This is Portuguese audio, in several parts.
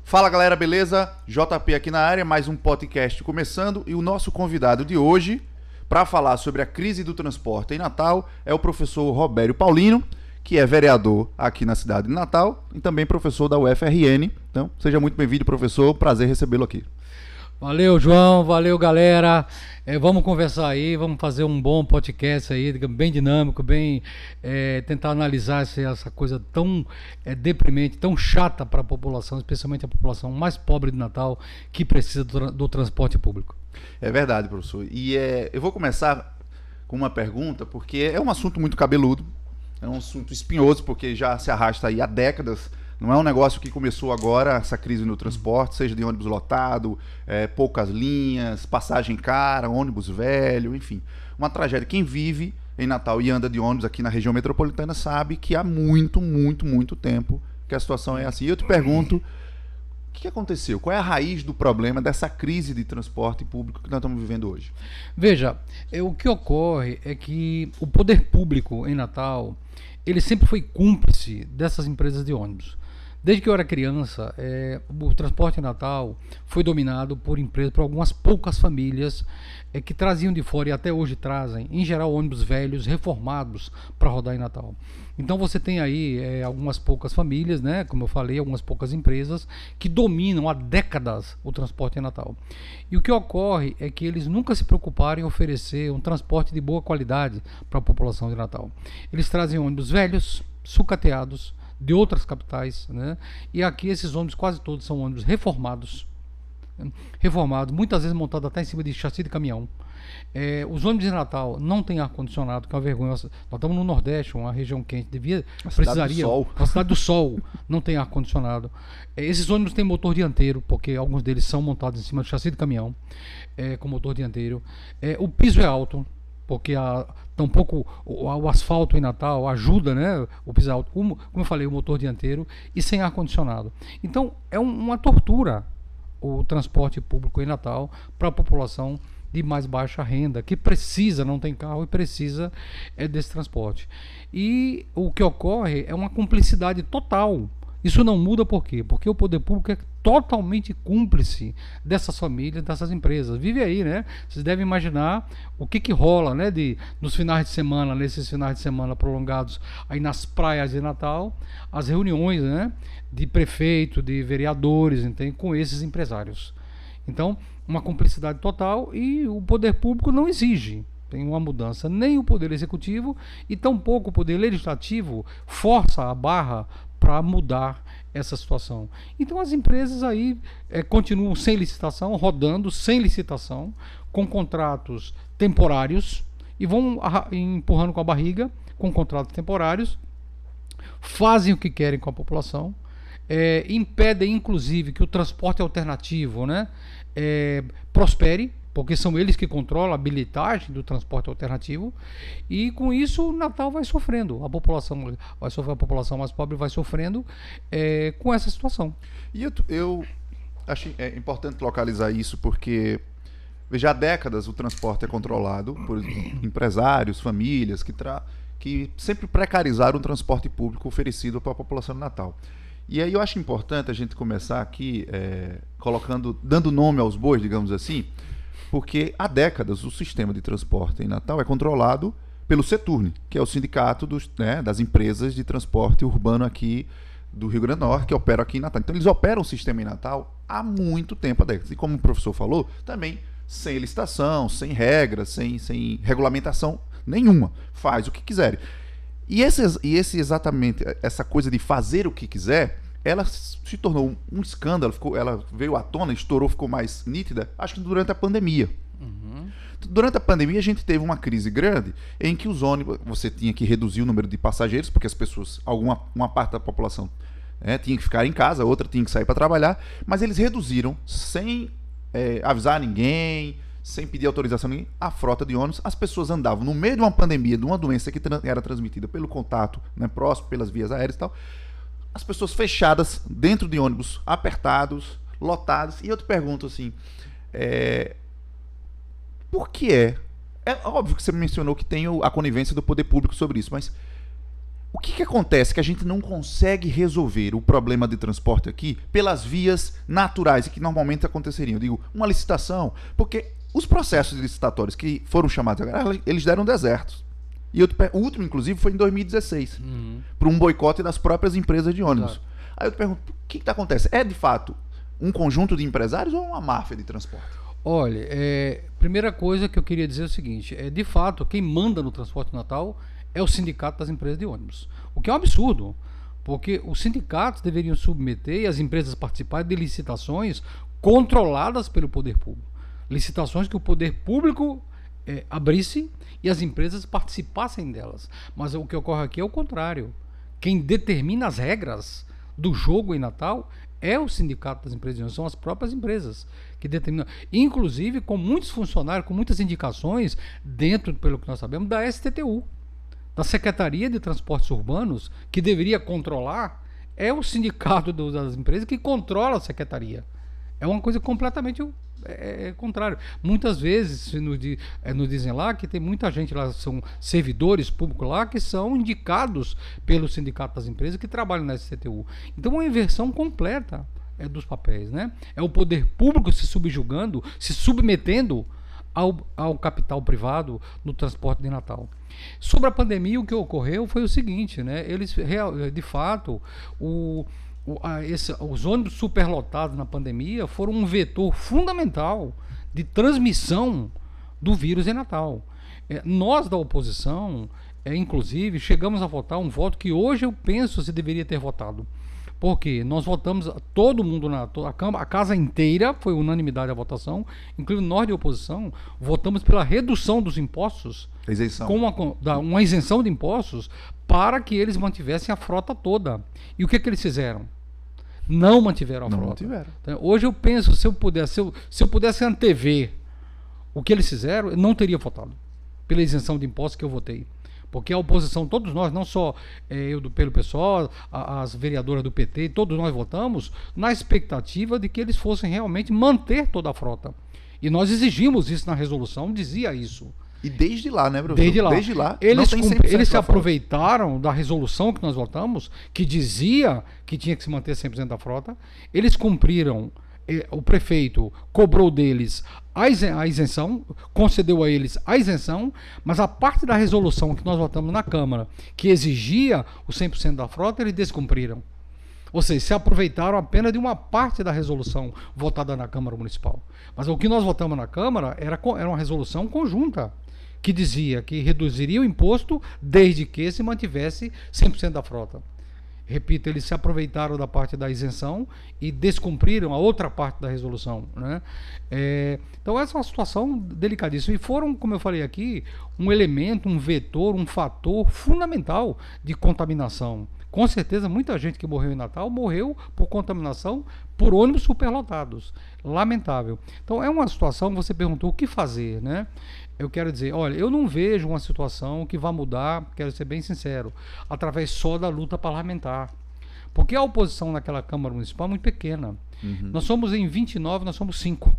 Fala galera, beleza? JP aqui na área, mais um podcast começando e o nosso convidado de hoje para falar sobre a crise do transporte em Natal é o professor Robério Paulino, que é vereador aqui na cidade de Natal e também professor da UFRN. Então, seja muito bem-vindo, professor, prazer recebê-lo aqui. Valeu, João, valeu, galera. Vamos conversar aí, vamos fazer um bom podcast aí, bem dinâmico, bem tentar analisar essa coisa tão deprimente, tão chata para a população, especialmente a população mais pobre de Natal, que precisa do transporte público. É verdade, professor. E eu vou começar com uma pergunta, porque é um assunto muito cabeludo, é um assunto espinhoso, porque já se arrasta aí há décadas. Não é um negócio que começou agora, essa crise no transporte, seja de ônibus lotado, poucas linhas, passagem cara, ônibus velho, enfim. Uma tragédia. Quem vive em Natal e anda de ônibus aqui na região metropolitana sabe que há muito tempo que a situação é assim. E eu te pergunto, o que aconteceu? Qual é a raiz do problema dessa crise de transporte público que nós estamos vivendo hoje? Veja, o que ocorre é que o poder público em Natal, ele sempre foi cúmplice dessas empresas de ônibus. Desde que eu era criança, o transporte em Natal foi dominado por empresas, por algumas poucas famílias que traziam de fora e até hoje trazem, em geral, ônibus velhos reformados para rodar em Natal. Então você tem aí algumas poucas famílias, né, como eu falei, algumas poucas empresas que dominam há décadas o transporte em Natal. E o que ocorre é que eles nunca se preocuparam em oferecer um transporte de boa qualidade para a população de Natal. Eles trazem ônibus velhos, sucateados, de outras capitais, né? E aqui esses ônibus quase todos são ônibus reformados, muitas vezes montados até em cima de chassi de caminhão. Os ônibus de Natal não tem ar-condicionado, que é uma vergonha. Nós estamos no Nordeste, uma região quente, precisaria. A cidade do Sol não tem ar-condicionado. Esses ônibus têm motor dianteiro, porque alguns deles são montados em cima de chassi de caminhão, com motor dianteiro. O piso é alto, porque tampouco o asfalto em Natal ajuda, né? O piso alto, como eu falei, o motor dianteiro e sem ar-condicionado. Então é uma tortura o transporte público em Natal para a população de mais baixa renda, que precisa, não tem carro e precisa desse transporte. E o que ocorre é uma cumplicidade total. Isso não muda por quê? Porque o poder público é totalmente cúmplice dessas famílias, dessas empresas. Vive aí, né? Vocês devem imaginar o que rola, né? Nos finais de semana, nesses finais de semana prolongados aí nas praias de Natal, as reuniões, né? De prefeito, de vereadores, entende? Com esses empresários. Então, uma cumplicidade total e o poder público não exige. Tem uma mudança, nem o poder executivo e tampouco o poder legislativo força a barra para mudar essa situação. Então as empresas aí continuam sem licitação, rodando sem licitação, com contratos temporários e vão empurrando com a barriga, com contratos temporários, fazem o que querem com a população, impedem inclusive que o transporte alternativo, né, prospere, porque são eles que controlam a bilhetagem do transporte alternativo, e com isso o Natal vai sofrendo, a população vai sofrer, a população mais pobre vai sofrendo com essa situação. E eu acho importante localizar isso, porque veja, há décadas o transporte é controlado por empresários, famílias que sempre precarizaram o transporte público oferecido para a população de Natal. E aí eu acho importante a gente começar aqui dando nome aos bois, digamos assim, porque há décadas o sistema de transporte em Natal é controlado pelo Seturne, que é o sindicato das empresas de transporte urbano aqui do Rio Grande do Norte, que operam aqui em Natal. Então eles operam o sistema em Natal há muito tempo, há décadas. E como o professor falou, também sem licitação, sem regras, sem regulamentação nenhuma. Faz o que quiserem. E exatamente essa coisa de fazer o que quiser, ela se tornou um escândalo, ela veio à tona, estourou, ficou mais nítida, acho que durante a pandemia. Uhum. Durante a pandemia a gente teve uma crise grande em que os ônibus, você tinha que reduzir o número de passageiros, porque as pessoas, uma parte da população tinha que ficar em casa, outra tinha que sair para trabalhar, mas eles reduziram sem avisar ninguém, sem pedir autorização a ninguém, a frota de ônibus. As pessoas andavam no meio de uma pandemia, de uma doença que era transmitida pelo contato, né, próximo, pelas vias aéreas e tal. As pessoas fechadas dentro de ônibus, apertados, lotados. E eu te pergunto assim, por que é óbvio que você mencionou que tem a conivência do poder público sobre isso, mas O que acontece que a gente não consegue resolver o problema de transporte aqui pelas vias naturais e que normalmente aconteceriam? Eu digo, uma licitação, porque os processos licitatórios que foram chamados agora, eles deram desertos. E o último, inclusive, foi em 2016, por um boicote das próprias empresas de ônibus. Claro. Aí eu te pergunto, o que acontece? É de fato um conjunto de empresários ou uma máfia de transporte? Olha, primeira coisa que eu queria dizer é o seguinte, de fato, quem manda no transporte natal é o sindicato das empresas de ônibus. O que é um absurdo, porque os sindicatos deveriam submeter e as empresas participarem de licitações controladas pelo poder público. Licitações que o poder público abrisse e as empresas participassem delas. Mas o que ocorre aqui é o contrário. Quem determina as regras do jogo em Natal é o sindicato das empresas de ônibus, são as próprias empresas que determinam. Inclusive com muitos funcionários, com muitas indicações dentro, pelo que nós sabemos, da STTU. Da Secretaria de Transportes Urbanos, que deveria controlar, é o sindicato das empresas que controla a secretaria. É uma coisa completamente contrária. Muitas vezes nos dizem lá que tem muita gente lá, são servidores públicos lá, que são indicados pelo sindicato das empresas que trabalham na STTU. Então é uma inversão completa dos papéis, né? É o poder público se subjugando, se submetendo ao capital privado no transporte de Natal. Sobre a pandemia, o que ocorreu foi o seguinte, né? Eles, de fato, os ônibus superlotados na pandemia foram um vetor fundamental de transmissão do vírus em Natal. Nós da oposição, inclusive, chegamos a votar um voto que hoje eu penso se deveria ter votado. Porque nós votamos, todo mundo, a casa inteira, foi unanimidade a votação, incluindo nós de oposição, votamos pela redução dos impostos, isenção. com uma isenção de impostos, para que eles mantivessem a frota toda. E o que eles fizeram? Não mantiveram a frota. Mantiveram. Então, hoje eu penso, se eu pudesse antever o que eles fizeram, eu não teria votado pela isenção de impostos que eu votei. Porque a oposição, todos nós, não só eu pelo pessoal, as vereadoras do PT, todos nós votamos na expectativa de que eles fossem realmente manter toda a frota. E nós exigimos isso na resolução, dizia isso. E desde lá, né, professor? Desde lá. Eles se aproveitaram da resolução que nós votamos, que dizia que tinha que se manter 100% da frota. Eles cumpriram. O prefeito cobrou deles a isenção, concedeu a eles a isenção, mas a parte da resolução que nós votamos na Câmara, que exigia o 100% da frota, eles descumpriram. Ou seja, se aproveitaram apenas de uma parte da resolução votada na Câmara Municipal. Mas o que nós votamos na Câmara era uma resolução conjunta, que dizia que reduziria o imposto desde que se mantivesse 100% da frota. Repito, eles se aproveitaram da parte da isenção e descumpriram a outra parte da resolução, né? Então essa é uma situação delicadíssima. E foram, como eu falei aqui, um elemento, um vetor, um fator fundamental de contaminação. Com certeza, muita gente que morreu em Natal morreu por contaminação por ônibus superlotados. Lamentável. Então é uma situação, você perguntou o que fazer, né? Eu quero dizer, olha, eu não vejo uma situação que vá mudar, quero ser bem sincero, através só da luta parlamentar. Porque a oposição naquela Câmara Municipal é muito pequena. Nós somos em 29, nós somos 5.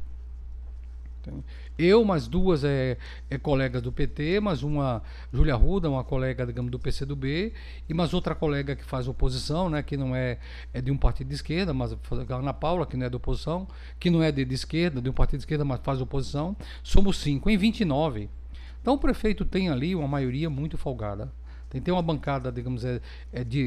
Eu, mais duas colegas do PT, mais uma, Júlia Arruda, uma colega, digamos, do PCdoB, e mais outra colega que faz oposição, né, que não é de um partido de esquerda, mas a Ana Paula, que não é de oposição, que não é de esquerda, de um partido de esquerda, mas faz oposição. Somos 5 em 29. Então o prefeito tem ali uma maioria muito folgada. Tem uma bancada, digamos,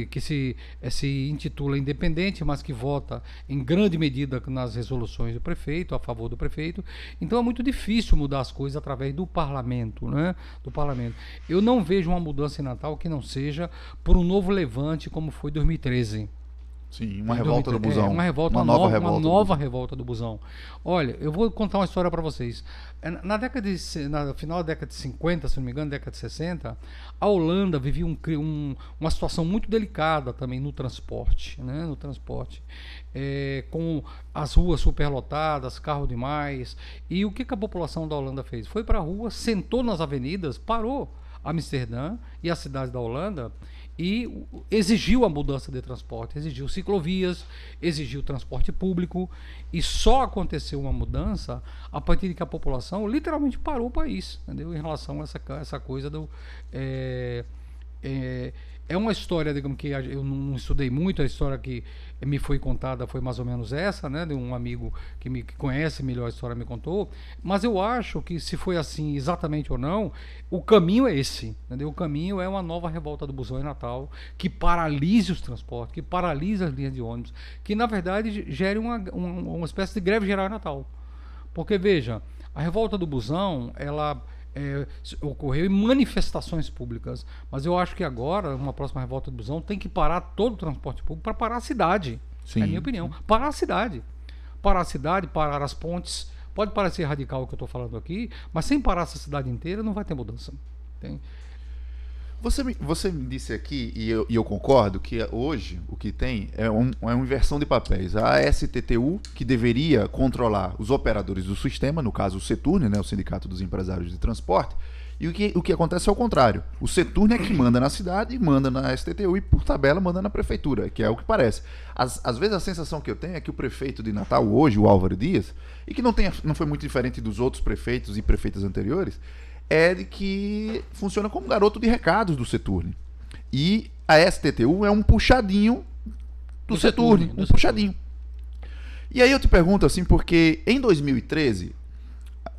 que se intitula independente, mas que vota em grande medida nas resoluções do prefeito, a favor do prefeito. Então é muito difícil mudar as coisas através do parlamento, né? Do parlamento. Eu não vejo uma mudança em Natal que não seja por um novo levante como foi 2013. Sim, uma revolta do busão. Uma nova revolta do busão. Olha, eu vou contar uma história para vocês. No final da década de 50, se não me engano, década de 60, a Holanda vivia uma situação muito delicada também no transporte, né? No transporte. Com as ruas superlotadas, carro demais. E o que a população da Holanda fez? Foi para a rua, sentou nas avenidas, parou Amsterdã e a cidade da Holanda e exigiu a mudança de transporte, exigiu ciclovias, exigiu transporte público, e só aconteceu uma mudança a partir de que a população literalmente parou o país, entendeu? Em relação a essa coisa É uma história, digamos que eu não estudei muito, a história que me foi contada foi mais ou menos essa, né? De um amigo que conhece melhor a história me contou. Mas eu acho que se foi assim exatamente ou não, o caminho é esse, entendeu? O caminho é uma nova revolta do busão em Natal, que paralise os transportes, que paralise as linhas de ônibus, que na verdade gere uma espécie de greve geral em Natal. Porque veja, a revolta do busão, ela ocorreu em manifestações públicas, mas eu acho que agora, uma próxima revolta do busão, tem que parar todo o transporte público para parar a cidade. Sim, é a minha opinião. Parar a cidade. Parar a cidade, parar as pontes. Pode parecer radical o que eu estou falando aqui, mas sem parar essa cidade inteira não vai ter mudança. Tem? Você me disse aqui, e eu concordo, que hoje o que tem é uma inversão de papéis. A STTU, que deveria controlar os operadores do sistema, no caso o Seturne, né, o Sindicato dos Empresários de Transporte, e o que acontece é o contrário. O Seturne é que manda na cidade, manda na STTU e, por tabela, manda na prefeitura, que é o que parece. Às vezes a sensação que eu tenho é que o prefeito de Natal hoje, o Álvaro Dias, e que não foi muito diferente dos outros prefeitos e prefeitas anteriores, é de que funciona como garoto de recados do Seturne. E a STTU é um puxadinho do Seturne, um puxadinho. E aí eu te pergunto assim, porque em 2013,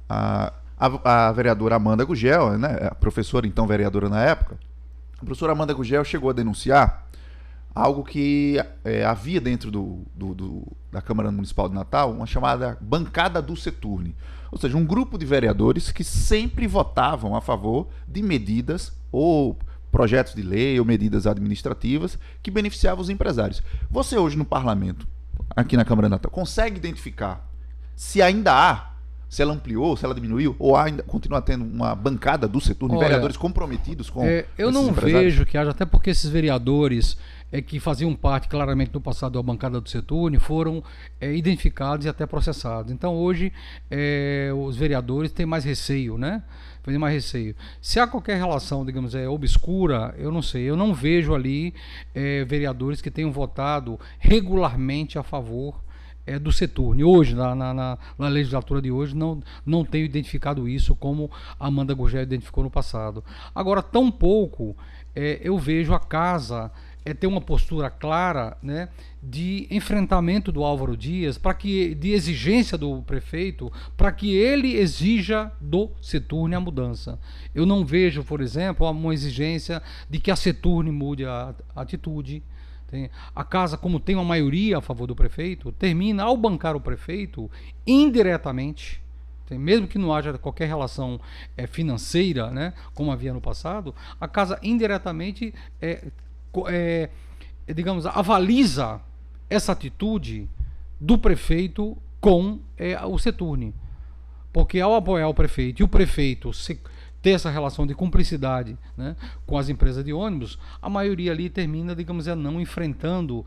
a vereadora Amanda Gugel, né, a professora então vereadora na época, a professora Amanda Gugel chegou a denunciar algo que havia dentro da Câmara Municipal de Natal, uma chamada bancada do Seturne. Ou seja, um grupo de vereadores que sempre votavam a favor de medidas ou projetos de lei ou medidas administrativas que beneficiavam os empresários. Você hoje no parlamento, aqui na Câmara de Natal, consegue identificar se ainda há, se ela ampliou, se ela diminuiu, ou ainda continua tendo uma bancada do Seturne, vereadores comprometidos com eu não vejo que haja, até porque esses vereadores que faziam parte claramente no passado da bancada do Seturne foram identificados e até processados. Então hoje os vereadores têm mais receio, né? Tem mais receio. Se há qualquer relação, digamos, obscura, eu não sei. Eu não vejo ali vereadores que tenham votado regularmente a favor do Seturne. Hoje, na legislatura de hoje, não tenho identificado isso como a Amanda Gugel identificou no passado. Agora, tampouco eu vejo a casa ter uma postura clara, né, de enfrentamento do Álvaro Dias, de exigência do prefeito, para que ele exija do Seturne a mudança. Eu não vejo, por exemplo, uma exigência de que a Seturne mude a atitude. A casa, como tem uma maioria a favor do prefeito, termina ao bancar o prefeito indiretamente, mesmo que não haja qualquer relação financeira, né, como havia no passado, a casa indiretamente digamos, avaliza essa atitude do prefeito com o Seturne. Porque ao apoiar o prefeito e o prefeito ter essa relação de cumplicidade, né, com as empresas de ônibus, a maioria ali termina, digamos, não enfrentando,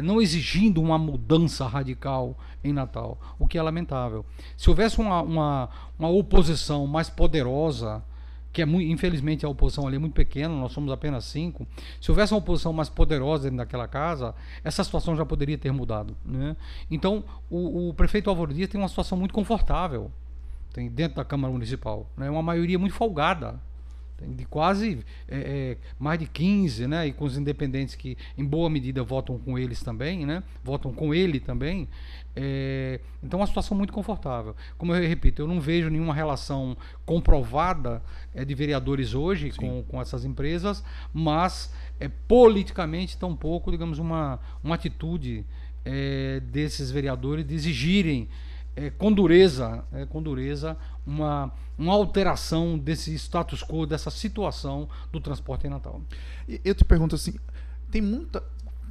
não exigindo uma mudança radical em Natal, o que é lamentável. Se houvesse uma oposição mais poderosa, que infelizmente a oposição ali é muito pequena, nós somos apenas 5, se houvesse uma oposição mais poderosa dentro daquela casa, essa situação já poderia ter mudado, né? Então o prefeito Álvaro Dias tem uma situação muito confortável dentro da Câmara Municipal, né? Uma maioria muito folgada, de quase mais de 15, né? E com os independentes que em boa medida votam com eles também, né? Votam com ele também. Então é uma situação muito confortável. Como eu repito, eu não vejo nenhuma relação comprovada de vereadores hoje com essas empresas, mas politicamente tampouco, digamos, uma atitude desses vereadores de exigirem com dureza uma alteração desse status quo, dessa situação do transporte em Natal. Eu te pergunto assim,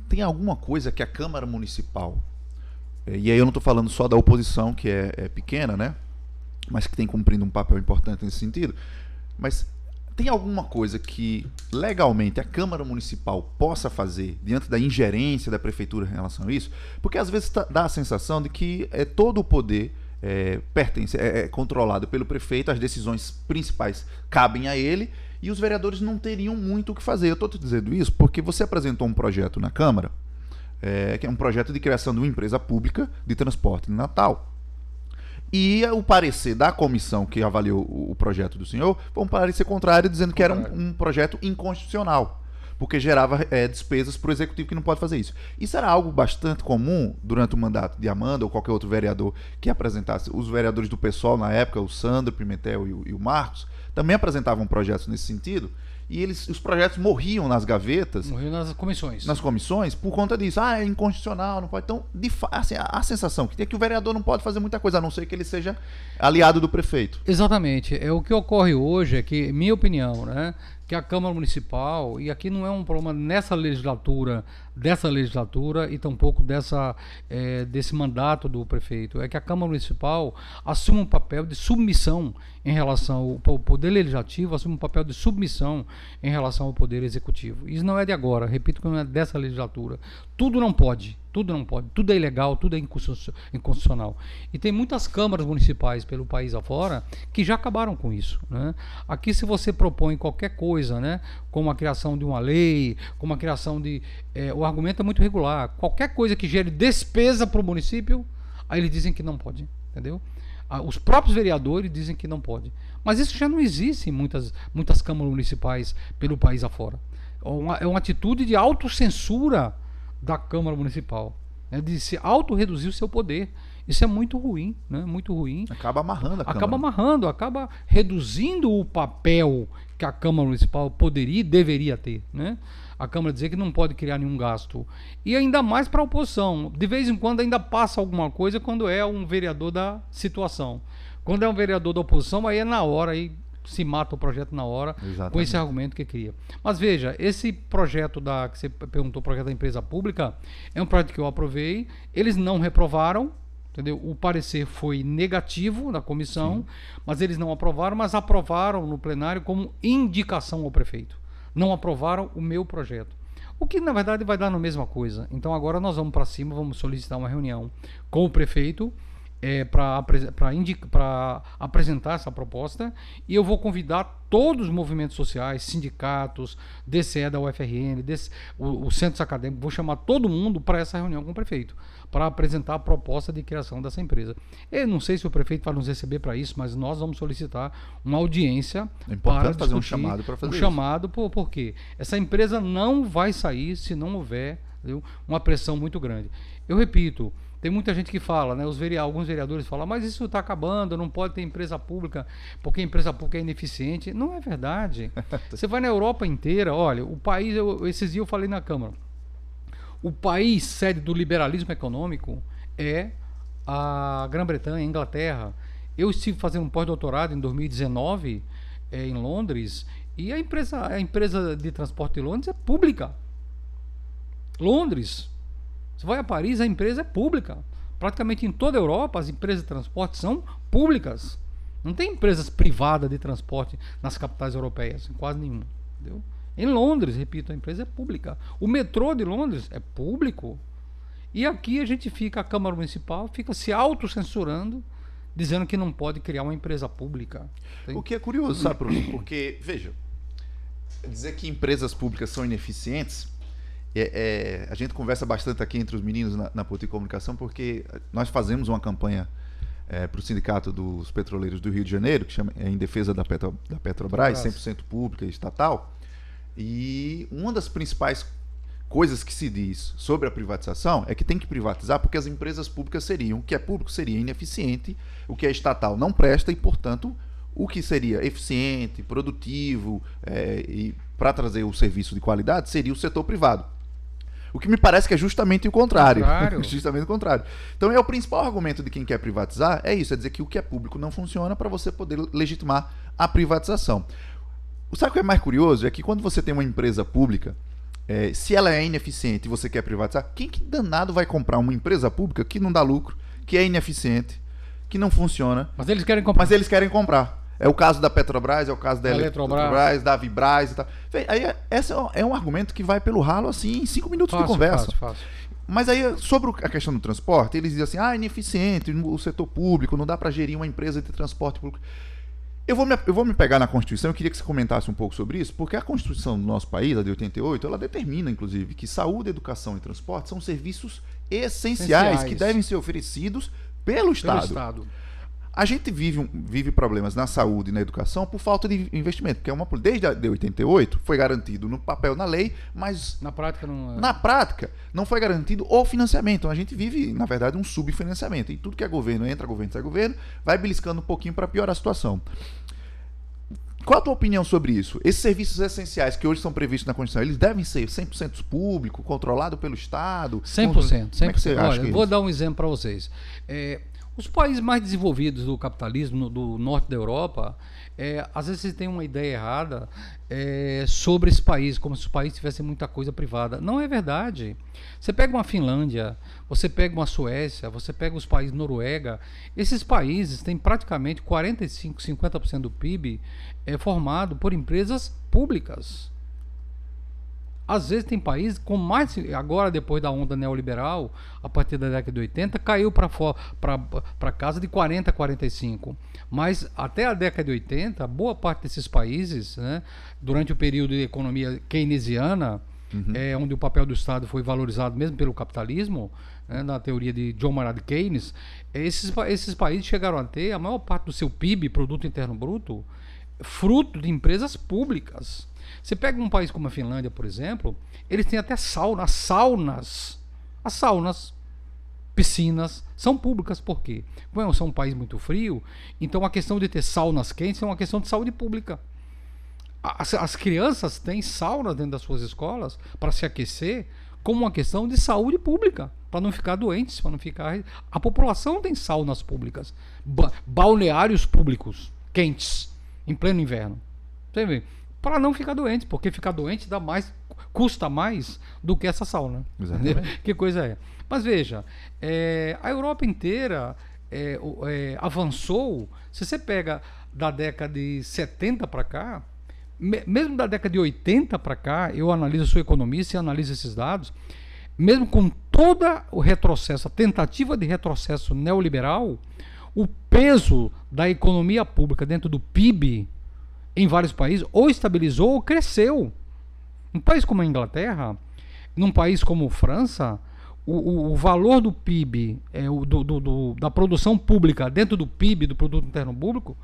tem alguma coisa que a Câmara Municipal, e aí eu não estou falando só da oposição, que é pequena, né, mas que tem cumprindo um papel importante nesse sentido, mas tem alguma coisa que legalmente a Câmara Municipal possa fazer diante da ingerência da Prefeitura em relação a isso? Porque às vezes dá a sensação de que todo o poder pertence, é controlado pelo prefeito, as decisões principais cabem a ele e os vereadores não teriam muito o que fazer. Eu estou te dizendo isso porque você apresentou um projeto na Câmara, que é um projeto de criação de uma empresa pública de transporte em Natal. E o parecer da comissão que avaliou o projeto do senhor foi um parecer contrário, dizendo que era um projeto inconstitucional. porque gerava despesas para o executivo que não pode fazer isso. Isso era algo bastante comum durante o mandato de Amanda ou qualquer outro vereador que apresentasse. Os vereadores do PSOL na época, o Sandro Pimentel e o Marcos, também apresentavam projetos nesse sentido. E os projetos morriam nas gavetas. Morriam nas comissões. Nas comissões, por conta disso. É inconstitucional, não pode. Então, assim, a sensação que tem é que o vereador não pode fazer muita coisa, a não ser que ele seja aliado do prefeito. Exatamente. O que ocorre hoje é que, minha opinião, né, que a Câmara Municipal, e aqui não é um problema dessa legislatura e tampouco desse mandato do prefeito, é que a Câmara Municipal assume um papel de submissão em relação ao Poder Legislativo, assume um papel de submissão em relação ao Poder Executivo. Isso não é de agora, repito que não é dessa legislatura. Tudo não pode, tudo é ilegal, tudo é inconstitucional. E tem muitas câmaras municipais pelo país afora que já acabaram com isso, né? Aqui, se você propõe qualquer coisa, né, como a criação de uma lei, como a criação de... o argumento é muito regular. Qualquer coisa que gere despesa para o município, aí eles dizem que não pode, entendeu? Os próprios vereadores dizem que não pode. Mas isso já não existe em muitas câmaras municipais pelo país afora. É uma atitude de autocensura da Câmara Municipal, né, de se auto-reduzir o seu poder. Isso é muito ruim, né? Muito ruim. Acaba amarrando a Câmara. Acaba amarrando, acaba reduzindo o papel que a Câmara Municipal poderia e deveria ter, né? A Câmara dizer que não pode criar nenhum gasto. E ainda mais para a oposição. De vez em quando ainda passa alguma coisa quando é um vereador da situação. Quando é um vereador da oposição, aí é na hora, aí se mata o projeto na hora. Exatamente. Com esse argumento que cria. Mas veja, esse projeto que você perguntou, o projeto da empresa pública, é um projeto que eu aprovei, eles não reprovaram, entendeu? O parecer foi negativo na comissão, sim, mas eles não aprovaram, mas aprovaram no plenário como indicação ao prefeito. Não aprovaram o meu projeto. O que, na verdade, vai dar na mesma coisa. Então, agora nós vamos para cima, vamos solicitar uma reunião com o prefeito para apresentar essa proposta, e eu vou convidar todos os movimentos sociais, sindicatos, DCE da UFRN, os centros acadêmicos, vou chamar todo mundo para essa reunião com o prefeito, para apresentar a proposta de criação dessa empresa. Eu não sei se o prefeito vai nos receber para isso, mas nós vamos solicitar uma audiência para fazer um chamado para fazer isso. Chamado, por quê? Essa empresa não vai sair se não houver, entendeu, uma pressão muito grande. Eu repito, tem muita gente que fala, né? Alguns vereadores falam, mas isso está acabando, não pode ter empresa pública, porque a empresa pública é ineficiente. Não é verdade. Você vai na Europa inteira, olha, o país, esses dias eu falei na Câmara, o país sede do liberalismo econômico é a Grã-Bretanha, a Inglaterra. Eu estive fazendo um pós-doutorado em 2019 em Londres, e a empresa de transporte de Londres é pública. Londres. Você vai a Paris, a empresa é pública. Praticamente em toda a Europa, as empresas de transporte são públicas. Não tem empresas privadas de transporte nas capitais europeias, quase nenhuma. Entendeu? Em Londres, repito, a empresa é pública. O metrô de Londres é público. E aqui a Câmara Municipal fica se autocensurando, dizendo que não pode criar uma empresa pública. O que é curioso, sabe, professor? Porque, veja, dizer que empresas públicas são ineficientes... a gente conversa bastante aqui entre os meninos na Poti Comunicação, porque nós fazemos uma campanha para o Sindicato dos Petroleiros do Rio de Janeiro, que chama em defesa da Petrobras, 100% pública e estatal. E uma das principais coisas que se diz sobre a privatização é que tem que privatizar porque as empresas públicas o que é público seria ineficiente, o que é estatal não presta e, portanto, o que seria eficiente, produtivo e para trazer o serviço de qualidade seria o setor privado. O que me parece que é justamente o contrário. Justamente o contrário. Então, o principal argumento de quem quer privatizar é isso, é dizer que o que é público não funciona para você poder legitimar a privatização. Sabe o que é mais curioso? É que quando você tem uma empresa pública, se ela é ineficiente e você quer privatizar, quem que danado vai comprar uma empresa pública que não dá lucro, que é ineficiente, que não funciona? Mas eles querem comprar. É o caso da Petrobras, é o caso da Eletrobras, da Vibraz e tal. Aí, esse é um argumento que vai pelo ralo assim em 5 minutos de conversa. Fácil. Mas aí, sobre a questão do transporte, eles dizem assim, ineficiente, o setor público, não dá para gerir uma empresa de transporte público. Eu vou me pegar na Constituição, eu queria que você comentasse um pouco sobre isso, porque a Constituição do nosso país, a de 88, ela determina, inclusive, que saúde, educação e transporte são serviços essenciais que devem ser oferecidos pelo Estado. A gente vive problemas na saúde e na educação por falta de investimento, porque desde a de 88 foi garantido no papel, na lei, mas Na prática não é. na prática não foi garantido o financiamento. Então a gente vive, na verdade, um subfinanciamento. E tudo que é governo, entra governo, sai governo, vai beliscando um pouquinho para piorar a situação. Qual a tua opinião sobre isso? Esses serviços essenciais que hoje são previstos na Constituição, eles devem ser 100% público, controlado pelo Estado? 100%. Como é que você acha Olha, que é vou isso? dar um exemplo para vocês. Os países mais desenvolvidos do capitalismo, do norte da Europa, às vezes tem uma ideia errada sobre esse país, como se os países tivessem muita coisa privada. Não é verdade. Você pega uma Finlândia, você pega uma Suécia, você pega os países Noruega, esses países têm praticamente 45%, 50% do PIB formado por empresas públicas. Às vezes tem países com mais, agora depois da onda neoliberal, a partir da década de 80, caiu para casa de 40, 45. Mas até a década de 80, boa parte desses países, né, durante o período de economia keynesiana, onde o papel do Estado foi valorizado mesmo pelo capitalismo, né, na teoria de John Maynard Keynes, esses países chegaram a ter a maior parte do seu PIB, Produto Interno Bruto, fruto de empresas públicas. Você pega um país como a Finlândia, por exemplo, eles têm até saunas. As saunas, piscinas, são públicas. Por quê? Como são um país muito frio, então a questão de ter saunas quentes é uma questão de saúde pública. As crianças têm saunas dentro das suas escolas para se aquecer como uma questão de saúde pública, para não ficar doentes, para não ficar... A população tem saunas públicas, balneários públicos, quentes, em pleno inverno. Você vê? Para não ficar doente, porque ficar doente custa mais do que essa sauna. Que coisa é. Mas veja, a Europa inteira avançou. Se você pega da década de 70 para cá, mesmo da década de 80 para cá, eu analiso, sou economista e analiso esses dados, mesmo com todo o retrocesso, a tentativa de retrocesso neoliberal, o peso da economia pública dentro do PIB em vários países ou estabilizou ou cresceu. Um país como a Inglaterra, num país como a França, o valor do PIB, da produção pública dentro do PIB, do Produto Interno Público,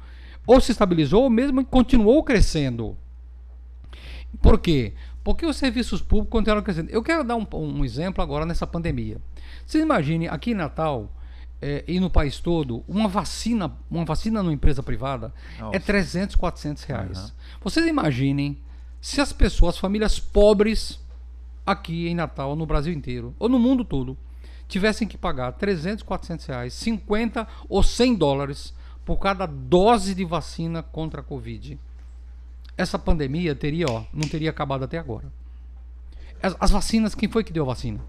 ou se estabilizou ou mesmo continuou crescendo. Por quê? Porque os serviços públicos continuaram crescendo. Eu quero dar um exemplo agora nessa pandemia. Vocês imaginem, aqui em Natal, e no país todo, uma vacina numa empresa privada, Nossa, é 300, 400 reais. Vocês imaginem se as pessoas, as famílias pobres aqui em Natal, no Brasil inteiro, ou no mundo todo, tivessem que pagar 300, 400 reais, 50 ou 100 dólares por cada dose de vacina contra a Covid. Essa pandemia não teria acabado até agora. As vacinas, quem foi que deu a vacina?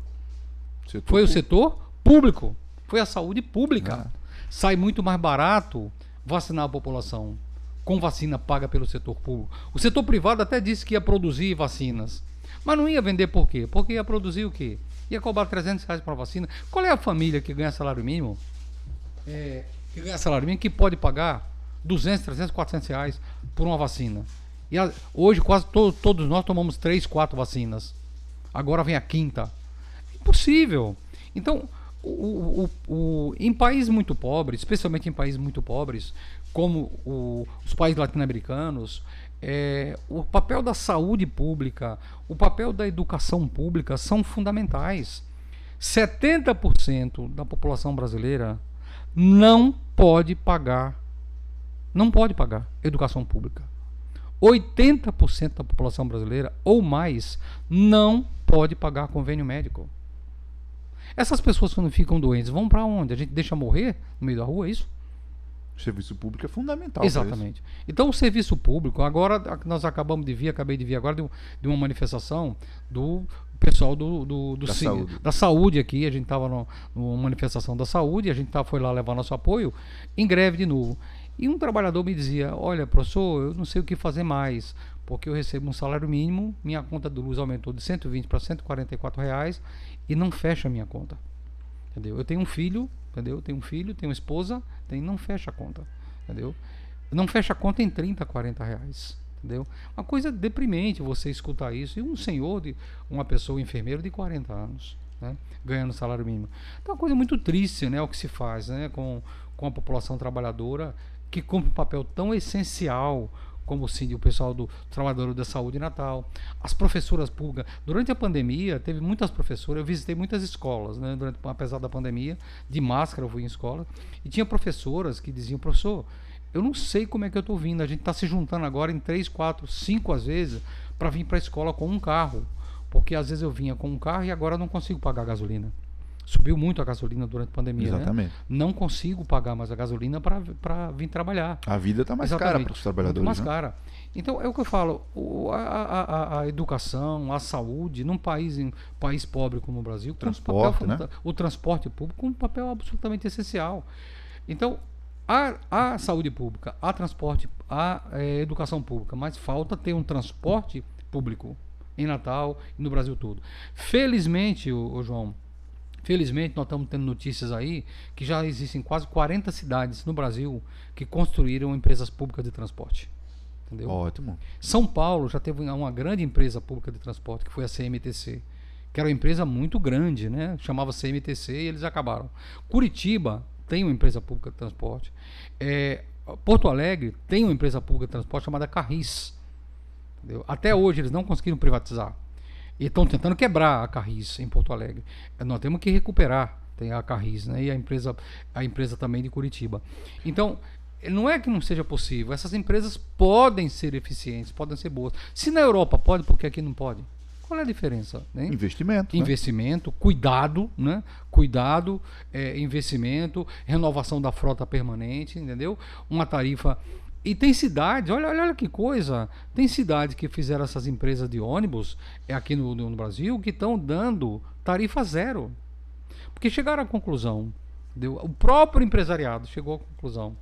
Foi o setor público. Foi a saúde pública. Sai muito mais barato vacinar a população com vacina paga pelo setor público. O setor privado até disse que ia produzir vacinas, mas não ia vender por quê? Porque ia produzir o quê? Ia cobrar 300 reais para vacina. Qual é a família que ganha salário mínimo? Que pode pagar 200, 300, 400 reais por uma vacina. E hoje quase todos nós tomamos 3, 4 vacinas. Agora vem a quinta. Impossível. Então, em países muito pobres, especialmente em países muito pobres, como os países latino-americanos, o papel da saúde pública, o papel da educação pública são fundamentais. 70% da população brasileira não pode pagar educação pública. 80% da população brasileira ou mais não pode pagar convênio médico. Essas pessoas, quando ficam doentes, vão para onde? A gente deixa morrer no meio da rua, é isso? O serviço público é fundamental. Exatamente. Então, o serviço público, agora nós acabei de vir agora de uma manifestação do pessoal da saúde aqui. A gente estava numa manifestação da saúde, a gente foi lá levar nosso apoio, em greve de novo. E um trabalhador me dizia: olha, professor, eu não sei o que fazer mais, porque eu recebo um salário mínimo, minha conta de luz aumentou de 120 para 144 reais e não fecha a minha conta. Entendeu? Eu tenho um filho, entendeu? Tenho uma esposa, não fecha a conta. Entendeu? Não fecha a conta em 30, 40 reais. Entendeu? Uma coisa deprimente você escutar isso. E um senhor, uma pessoa, enfermeiro de 40 anos. né, ganhando salário mínimo. Então é uma coisa muito triste, né, o que se faz, né, com a população trabalhadora que cumpre um papel tão essencial como o pessoal do trabalhador da saúde em Natal, as professoras públicas. Durante a pandemia, teve muitas professoras, eu visitei muitas escolas, né, apesar da pandemia, de máscara eu fui em escola, e tinha professoras que diziam, professor, eu não sei como é que eu estou vindo, a gente está se juntando agora em 3, 4, 5 às vezes, para vir para a escola com um carro, porque às vezes eu vinha com um carro e agora eu não consigo pagar gasolina. Subiu muito a gasolina durante a pandemia, Exatamente. né? Não consigo pagar mais a gasolina para vir trabalhar. A vida está mais cara para os trabalhadores. Muito mais né? cara. Então, é o que eu falo, a educação, a saúde, num país pobre como o Brasil, Transporte, né? o transporte público com um papel absolutamente essencial. Então, a saúde pública, a transporte, a educação pública, mas falta ter um transporte público em Natal e no Brasil todo. Felizmente, o João, felizmente nós estamos tendo notícias aí que já existem quase 40 cidades no Brasil que construíram empresas públicas de transporte. Entendeu? Ótimo. São Paulo já teve uma grande empresa pública de transporte, que foi a CMTC, que era uma empresa muito grande, né? Chamava CMTC e eles acabaram. Curitiba tem uma empresa pública de transporte. Porto Alegre tem uma empresa pública de transporte chamada Carris. Entendeu? Até hoje eles não conseguiram privatizar. E estão tentando quebrar a Carris em Porto Alegre. Nós temos que recuperar, tem a Carris, né? E a empresa também de Curitiba. Então, não é que não seja possível. Essas empresas podem ser eficientes, podem ser boas. Se na Europa pode, por que aqui não pode? Qual é a diferença? Né? Investimento. Investimento, cuidado, né? Cuidado, investimento, renovação da frota permanente, entendeu? Uma tarifa. E tem cidades, olha que coisa, tem cidades que fizeram essas empresas de ônibus aqui no Brasil que estão dando tarifa zero. Porque chegaram à conclusão, entendeu? O próprio empresariado chegou à conclusão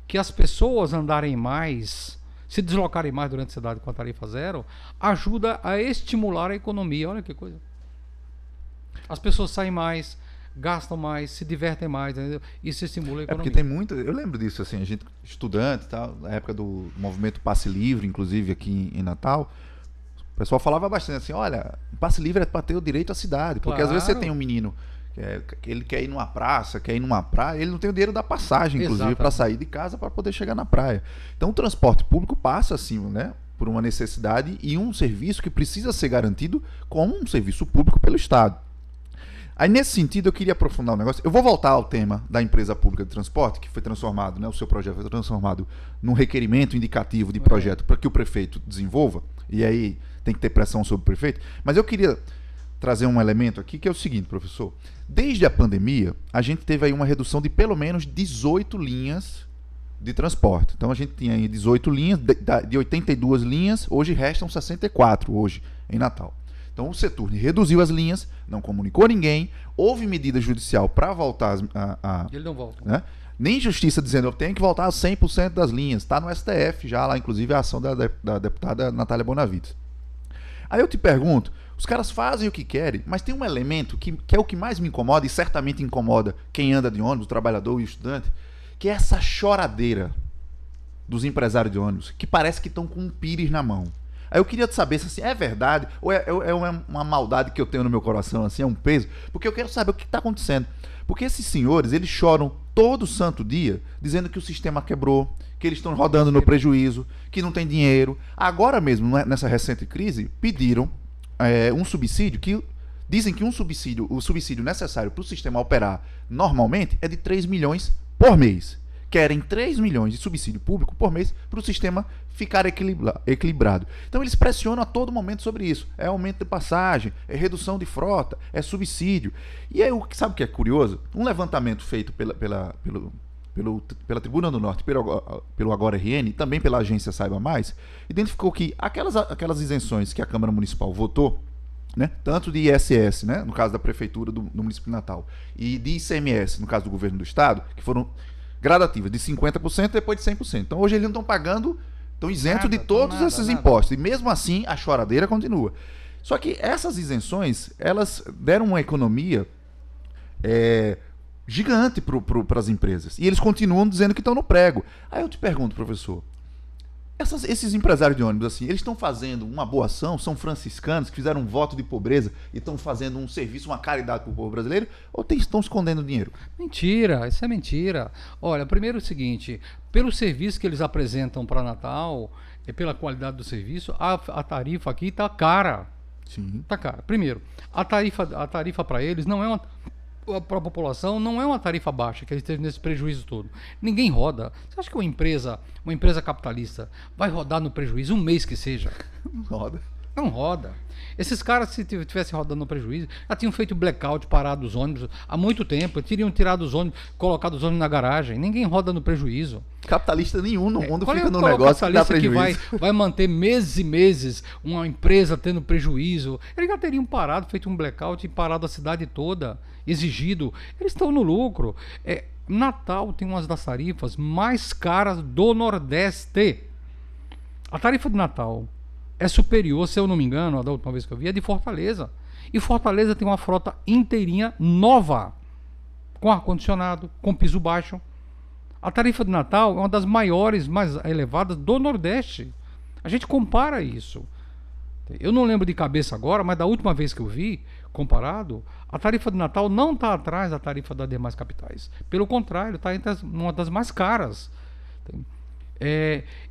que as pessoas andarem mais, se deslocarem mais durante a cidade com a tarifa zero, ajuda a estimular a economia. Olha que coisa. As pessoas saem mais, gastam mais, se divertem mais, entendeu? Isso estimula a economia. Porque tem muito, eu lembro disso, assim, a gente, estudante e tal, na época do movimento Passe Livre, inclusive aqui em Natal, o pessoal falava bastante assim, olha, passe livre é para ter o direito à cidade, porque às vezes você tem um menino que ele quer ir numa praça, quer ir numa praia, ele não tem o dinheiro da passagem, inclusive, para sair de casa para poder chegar na praia. Então o transporte público passa assim, né, por uma necessidade e um serviço que precisa ser garantido como um serviço público pelo Estado. Aí, nesse sentido, eu queria aprofundar um negócio. Eu vou voltar ao tema da empresa pública de transporte, que foi transformado, né, o seu projeto foi transformado num requerimento indicativo de projeto para que o prefeito desenvolva, e aí tem que ter pressão sobre o prefeito. Mas eu queria trazer um elemento aqui, que é o seguinte, professor. Desde a pandemia, a gente teve aí uma redução de pelo menos 18 linhas de transporte. Então, a gente tinha aí 18 linhas, de 82 linhas, hoje restam 64, hoje, em Natal. Então o Seturn reduziu as linhas, não comunicou a ninguém, houve medida judicial para voltar Ele não volta. Né? Nem justiça dizendo que tem que voltar a 100% das linhas. Está no STF já lá, inclusive, a ação da deputada Natália Bonavides. Aí eu te pergunto, os caras fazem o que querem, mas tem um elemento que é o que mais me incomoda, e certamente incomoda quem anda de ônibus, o trabalhador e o estudante, que é essa choradeira dos empresários de ônibus, que parece que estão com um pires na mão. Aí eu queria saber se assim, é verdade ou é uma maldade que eu tenho no meu coração, assim, é um peso, porque eu quero saber o que está acontecendo. Porque esses senhores, eles choram todo santo dia, dizendo que o sistema quebrou, que eles estão rodando no prejuízo, que não tem dinheiro. Agora mesmo, nessa recente crise, pediram um subsídio que dizem que o subsídio necessário para o sistema operar normalmente é de 3 milhões por mês. Querem 3 milhões de subsídio público por mês para o sistema ficar equilibrado. Então eles pressionam a todo momento sobre isso. É aumento de passagem, é redução de frota, é subsídio. E aí, sabe o que é curioso? Um levantamento feito pela Tribuna do Norte, pelo Agora RN, e também pela agência Saiba Mais, identificou que aquelas isenções que a Câmara Municipal votou, né, tanto de ISS, né, no caso da Prefeitura do município de Natal, e de ICMS, no caso do Governo do Estado, que foram gradativas, de 50% depois de 100%. Então hoje eles não estão pagando, estão isentos de todos esses impostos. E mesmo assim a choradeira continua. Só que essas isenções, elas deram uma economia gigante para as empresas. E eles continuam dizendo que estão no prego. Aí eu te pergunto, professor, Esses empresários de ônibus, assim, eles estão fazendo uma boa ação, são franciscanos que fizeram um voto de pobreza e estão fazendo um serviço, uma caridade para o povo brasileiro, ou estão escondendo dinheiro? Mentira, isso é mentira. Olha, primeiro é o seguinte, pelo serviço que eles apresentam para Natal, e pela qualidade do serviço, a tarifa aqui está cara. Sim. Tá cara. Primeiro, a tarifa para eles não é uma, para a população não é uma tarifa baixa, que eles teve nesse prejuízo todo. Ninguém roda. Você acha que uma empresa capitalista vai rodar no prejuízo um mês que seja? Roda. Não roda. Esses caras, se tivessem rodando no prejuízo, já tinham feito blackout, parado os ônibus há muito tempo, teriam tirado os ônibus, colocado os ônibus na garagem. Ninguém roda no prejuízo. Capitalista nenhum no mundo Qual fica no qual negócio que dá capitalista prejuízo. vai manter meses e meses uma empresa tendo prejuízo? Eles já teriam parado, feito um blackout e parado a cidade toda, exigido. Eles estão no lucro. Natal tem uma das tarifas mais caras do Nordeste. A tarifa de Natal é superior, se eu não me engano, da última vez que eu vi, é de Fortaleza. E Fortaleza tem uma frota inteirinha nova, com ar-condicionado, com piso baixo. A tarifa de Natal é uma das maiores, mais elevadas do Nordeste. A gente compara isso. Eu não lembro de cabeça agora, mas da última vez que eu vi, comparado, a tarifa de Natal não está atrás da tarifa das demais capitais. Pelo contrário, está entre uma das mais caras.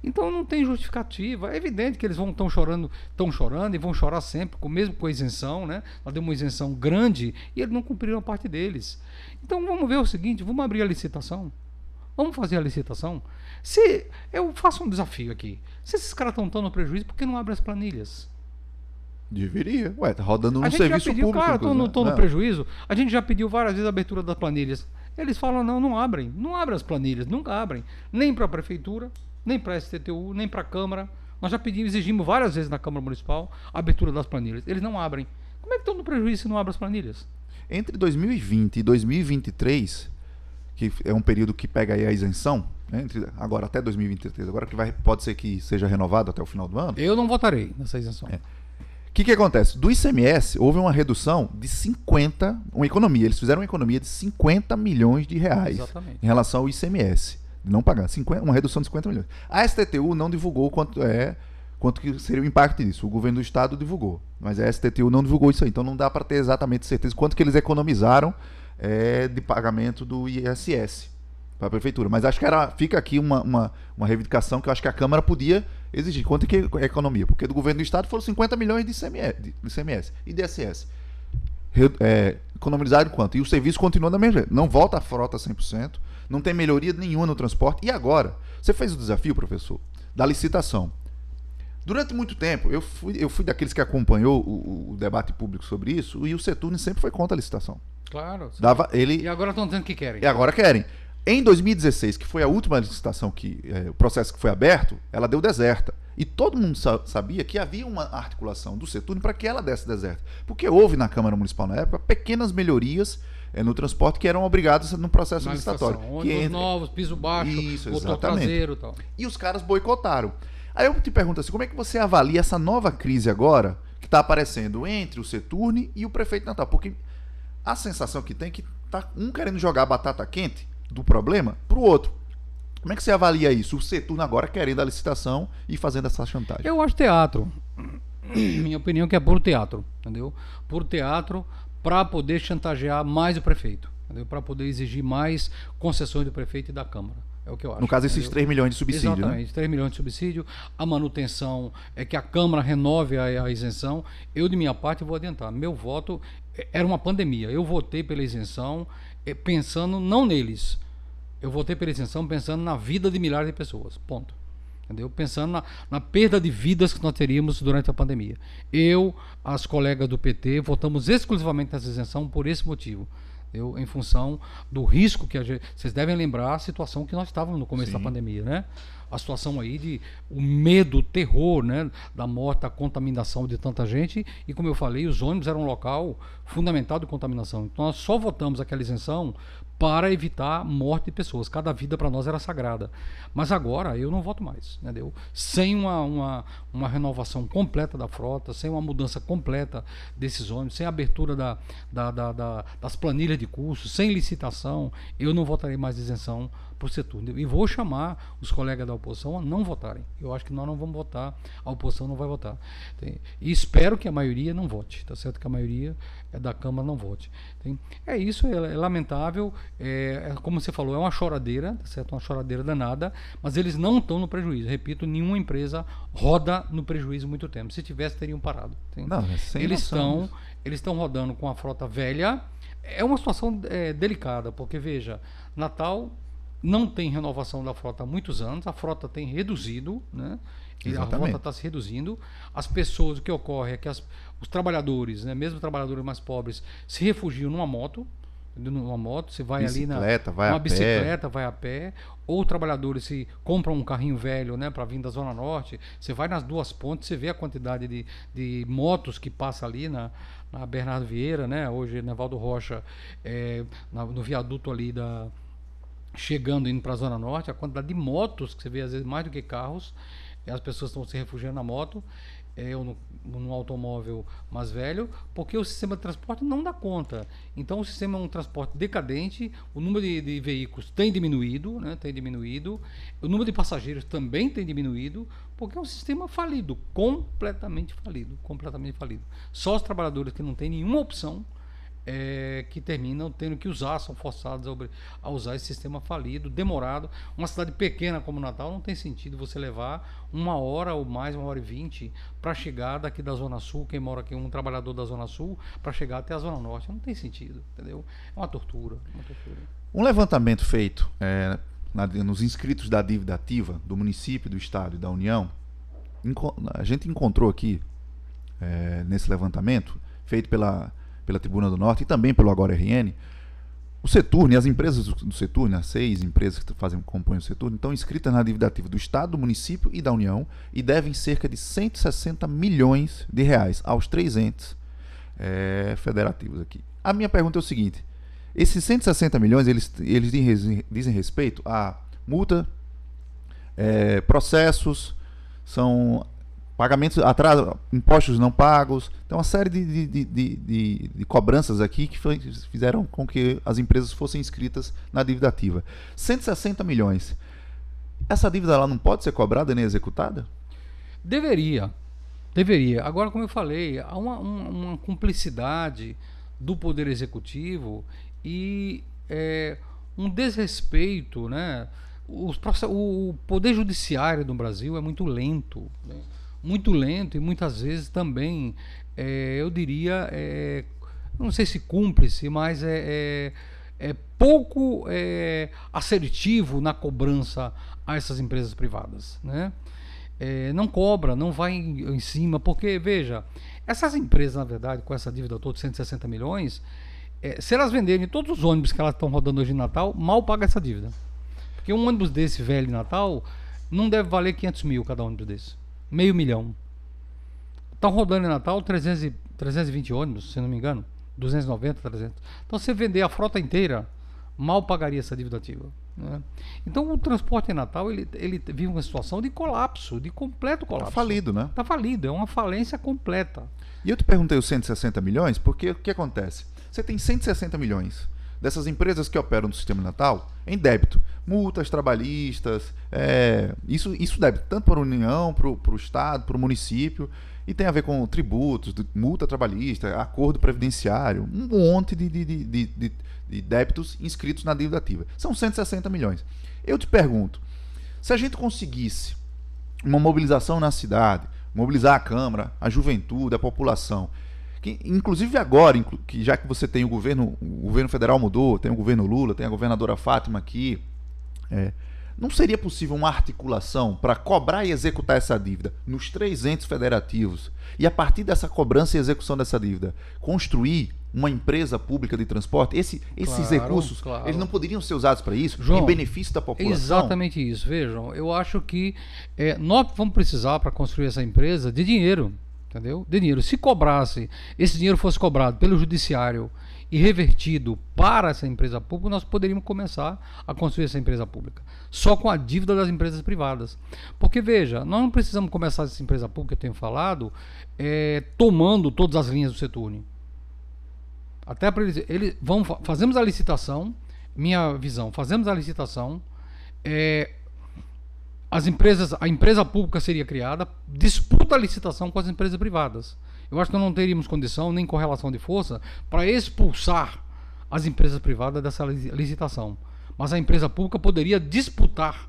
Então não tem justificativa. É evidente que eles estão chorando e vão chorar sempre, mesmo com a isenção, né? Nós demos uma isenção grande e eles não cumpriram a parte deles. Então vamos ver o seguinte, vamos abrir a licitação. Vamos fazer a licitação. Se eu faço um desafio aqui, se esses caras estão no prejuízo, por que não abrem as planilhas? Deveria. Ué, tá rodando A um gente já serviço pediu, público. cara, estão no prejuízo. A gente já pediu várias vezes a abertura das planilhas. Eles falam, não abrem. Não abrem as planilhas, nunca abrem. Nem para a Prefeitura, nem para a STTU, nem para a Câmara. Nós já exigimos várias vezes na Câmara Municipal a abertura das planilhas. Eles não abrem. Como é que estão no prejuízo se não abrem as planilhas? Entre 2020 e 2023, que é um período que pega aí a isenção, né, agora até 2023, agora que pode ser que seja renovado até o final do ano. Eu não votarei nessa isenção. O que acontece? Do ICMS houve uma redução de uma economia. Eles fizeram uma economia de 50 milhões de reais. Exatamente. Em relação ao ICMS. De não pagar. Uma redução de 50 milhões. A STTU não divulgou quanto que seria o impacto disso. O governo do estado divulgou. Mas a STTU não divulgou isso aí. Então não dá para ter exatamente certeza quanto que eles economizaram de pagamento do ISS para a prefeitura. Mas acho que fica aqui uma reivindicação que eu acho que a Câmara podia exigir. Quanto que é economia? Porque do governo do estado foram 50 milhões de ICMS e de ISS. Economizaram quanto? E o serviço continua da mesma jeito. Não volta a frota 100%, não tem melhoria nenhuma no transporte. E agora? Você fez o desafio, professor, da licitação. Durante muito tempo, eu fui daqueles que acompanhou o debate público sobre isso, e o Seturno sempre foi contra a licitação. Claro. E agora estão dizendo que querem. E agora querem. Em 2016, que foi a última licitação o processo que foi aberto, ela deu deserta. E todo mundo sabia que havia uma articulação do Seturno para que ela desse deserta. Porque houve na Câmara Municipal na época pequenas melhorias no transporte que eram obrigadas no processo licitatório. Ônibus novos, piso baixo, motor traseiro e tal. E os caras boicotaram. Aí eu te pergunto assim, como é que você avalia essa nova crise agora que está aparecendo entre o Seturno e o prefeito de Natal? Porque a sensação que tem é que tá um querendo jogar a batata quente do problema para o outro. Como é que você avalia isso? O Seturno agora querendo a licitação e fazendo essa chantagem. Eu acho teatro. Minha opinião é que é puro teatro, entendeu? Puro teatro para poder chantagear mais o prefeito, para poder exigir mais concessões do prefeito e da Câmara. É o que eu acho. No caso, esses 3 milhões de subsídio, exatamente, né? 3 milhões de subsídio. A manutenção é que a Câmara renove a isenção. Eu, de minha parte, vou adiantar. Meu voto era uma pandemia. Eu votei pela isenção pensando não neles. Eu votei pela isenção pensando na vida de milhares de pessoas. Ponto. Entendeu? Pensando na perda de vidas que nós teríamos durante a pandemia. As colegas do PT, votamos exclusivamente nessa isenção por esse motivo. Em função do risco que vocês devem lembrar a situação que nós estávamos no começo da pandemia, né? A situação aí o medo, o terror, né? Da morte, da contaminação de tanta gente. E como eu falei, os ônibus eram um local fundamental de contaminação. Então nós só votamos aquela isenção para evitar morte de pessoas. Cada vida para nós era sagrada. Mas agora eu não voto mais, entendeu? Sem uma renovação completa da frota, sem uma mudança completa desses ônibus, sem abertura das planilhas de cursos, sem licitação, eu não votarei mais isenção para o setor. E vou chamar os colegas da oposição a não votarem. Eu acho que nós não vamos votar, a oposição não vai votar. E espero que a maioria não vote, tá certo? Que a maioria da Câmara não vote. É isso, é lamentável, como você falou, é uma choradeira, tá certo? Uma choradeira danada, mas eles não estão no prejuízo. Repito, nenhuma empresa roda no prejuízo muito tempo. Se tivesse, teriam parado. Não, eles estão rodando com a frota velha. É uma situação delicada, porque veja, Natal não tem renovação da frota há muitos anos, a frota tem reduzido, né? A frota está se reduzindo. As pessoas, o que ocorre é que os trabalhadores, né, mesmo trabalhadores mais pobres, se refugiam numa moto, você vai bicicleta, ali numa bicicleta, vai a pé, ou trabalhadores se compram um carrinho velho, né, para vir da Zona Norte, você vai nas duas pontes, você vê a quantidade de motos que passa ali na Bernardo Vieira, né, hoje Nevaldo Rocha, no viaduto ali chegando, indo para a Zona Norte, a quantidade de motos que você vê, às vezes mais do que carros, as pessoas estão se refugiando na moto, ou no automóvel mais velho, porque o sistema de transporte não dá conta. Então o sistema é um transporte decadente, o número de veículos tem diminuído, né, o número de passageiros também tem diminuído, porque é um sistema falido, completamente falido. Só os trabalhadores que não têm nenhuma opção que terminam tendo que usar, são forçados a usar esse sistema falido, demorado. Uma cidade pequena como Natal não tem sentido você levar 1 hora ou mais, 1h20 para chegar daqui da Zona Sul, quem mora aqui, um trabalhador da Zona Sul, para chegar até a Zona Norte. Não tem sentido, entendeu? É uma tortura. Um levantamento feito nos inscritos da dívida ativa do município, do estado e da União, a gente encontrou aqui, nesse levantamento, feito pela Tribuna do Norte e também pelo Agora RN, o Seturn e as empresas do Seturn, as 6 empresas que compõem o Seturn, estão inscritas na dívida ativa do Estado, do município e da União e devem cerca de 160 milhões de reais aos 3 entes federativos aqui. A minha pergunta é o seguinte: esses 160 milhões, eles dizem respeito a multa, processos, são pagamentos, impostos não pagos, tem uma série de cobranças aqui que fizeram com que as empresas fossem inscritas na dívida ativa. 160 milhões. Essa dívida ela não pode ser cobrada nem executada? Deveria. Agora, como eu falei, há uma cumplicidade do Poder Executivo e um desrespeito, né? O Poder Judiciário do Brasil é muito lento, né? Muito lento e muitas vezes também, eu diria, não sei se cúmplice, mas é pouco assertivo na cobrança a essas empresas privadas, né? Não cobra, não vai em cima, porque, veja, essas empresas, na verdade, com essa dívida toda de 160 milhões, se elas venderem todos os ônibus que elas estão rodando hoje em Natal, mal paga essa dívida. Porque um ônibus desse velho em Natal não deve valer 500 mil cada ônibus desse. $500 mil. Estão rodando em Natal 320 ônibus, se não me engano, 290, 300. Então, se vender a frota inteira, mal pagaria essa dívida ativa, né? Então, o transporte em Natal, ele vive uma situação de colapso, de completo colapso. Está falido, né? Está falido, é uma falência completa. E eu te perguntei os 160 milhões, porque o que acontece? Você tem 160 milhões dessas empresas que operam no sistema Natal em débito, multas trabalhistas, isso débito tanto para a União, para o Estado, para o município, e tem a ver com tributos, multa trabalhista, acordo previdenciário, um monte de débitos inscritos na dívida ativa. São 160 milhões. Eu te pergunto, se a gente conseguisse uma mobilização na cidade, mobilizar a Câmara, a juventude, a população, inclusive agora, que já que você tem o governo federal mudou, tem o governo Lula, tem a governadora Fátima aqui, não seria possível uma articulação para cobrar e executar essa dívida nos 3 entes federativos e, a partir dessa cobrança e execução dessa dívida, construir uma empresa pública de transporte? Esses recursos, eles não poderiam ser usados para isso, João, em benefício da população? Exatamente isso. Vejam, eu acho que nós vamos precisar, para construir essa empresa, de dinheiro. Entendeu? De dinheiro. Se cobrasse, esse dinheiro fosse cobrado pelo judiciário e revertido para essa empresa pública, nós poderíamos começar a construir essa empresa pública. Só com a dívida das empresas privadas. Porque, veja, nós não precisamos começar essa empresa pública, que eu tenho falado, tomando todas as linhas do Seturne. Até para eles fazemos a licitação, minha visão, fazemos a licitação, a empresa pública seria criada, disputa a licitação com as empresas privadas. Eu acho que não teríamos condição, nem correlação de força, para expulsar as empresas privadas dessa licitação. Mas a empresa pública poderia disputar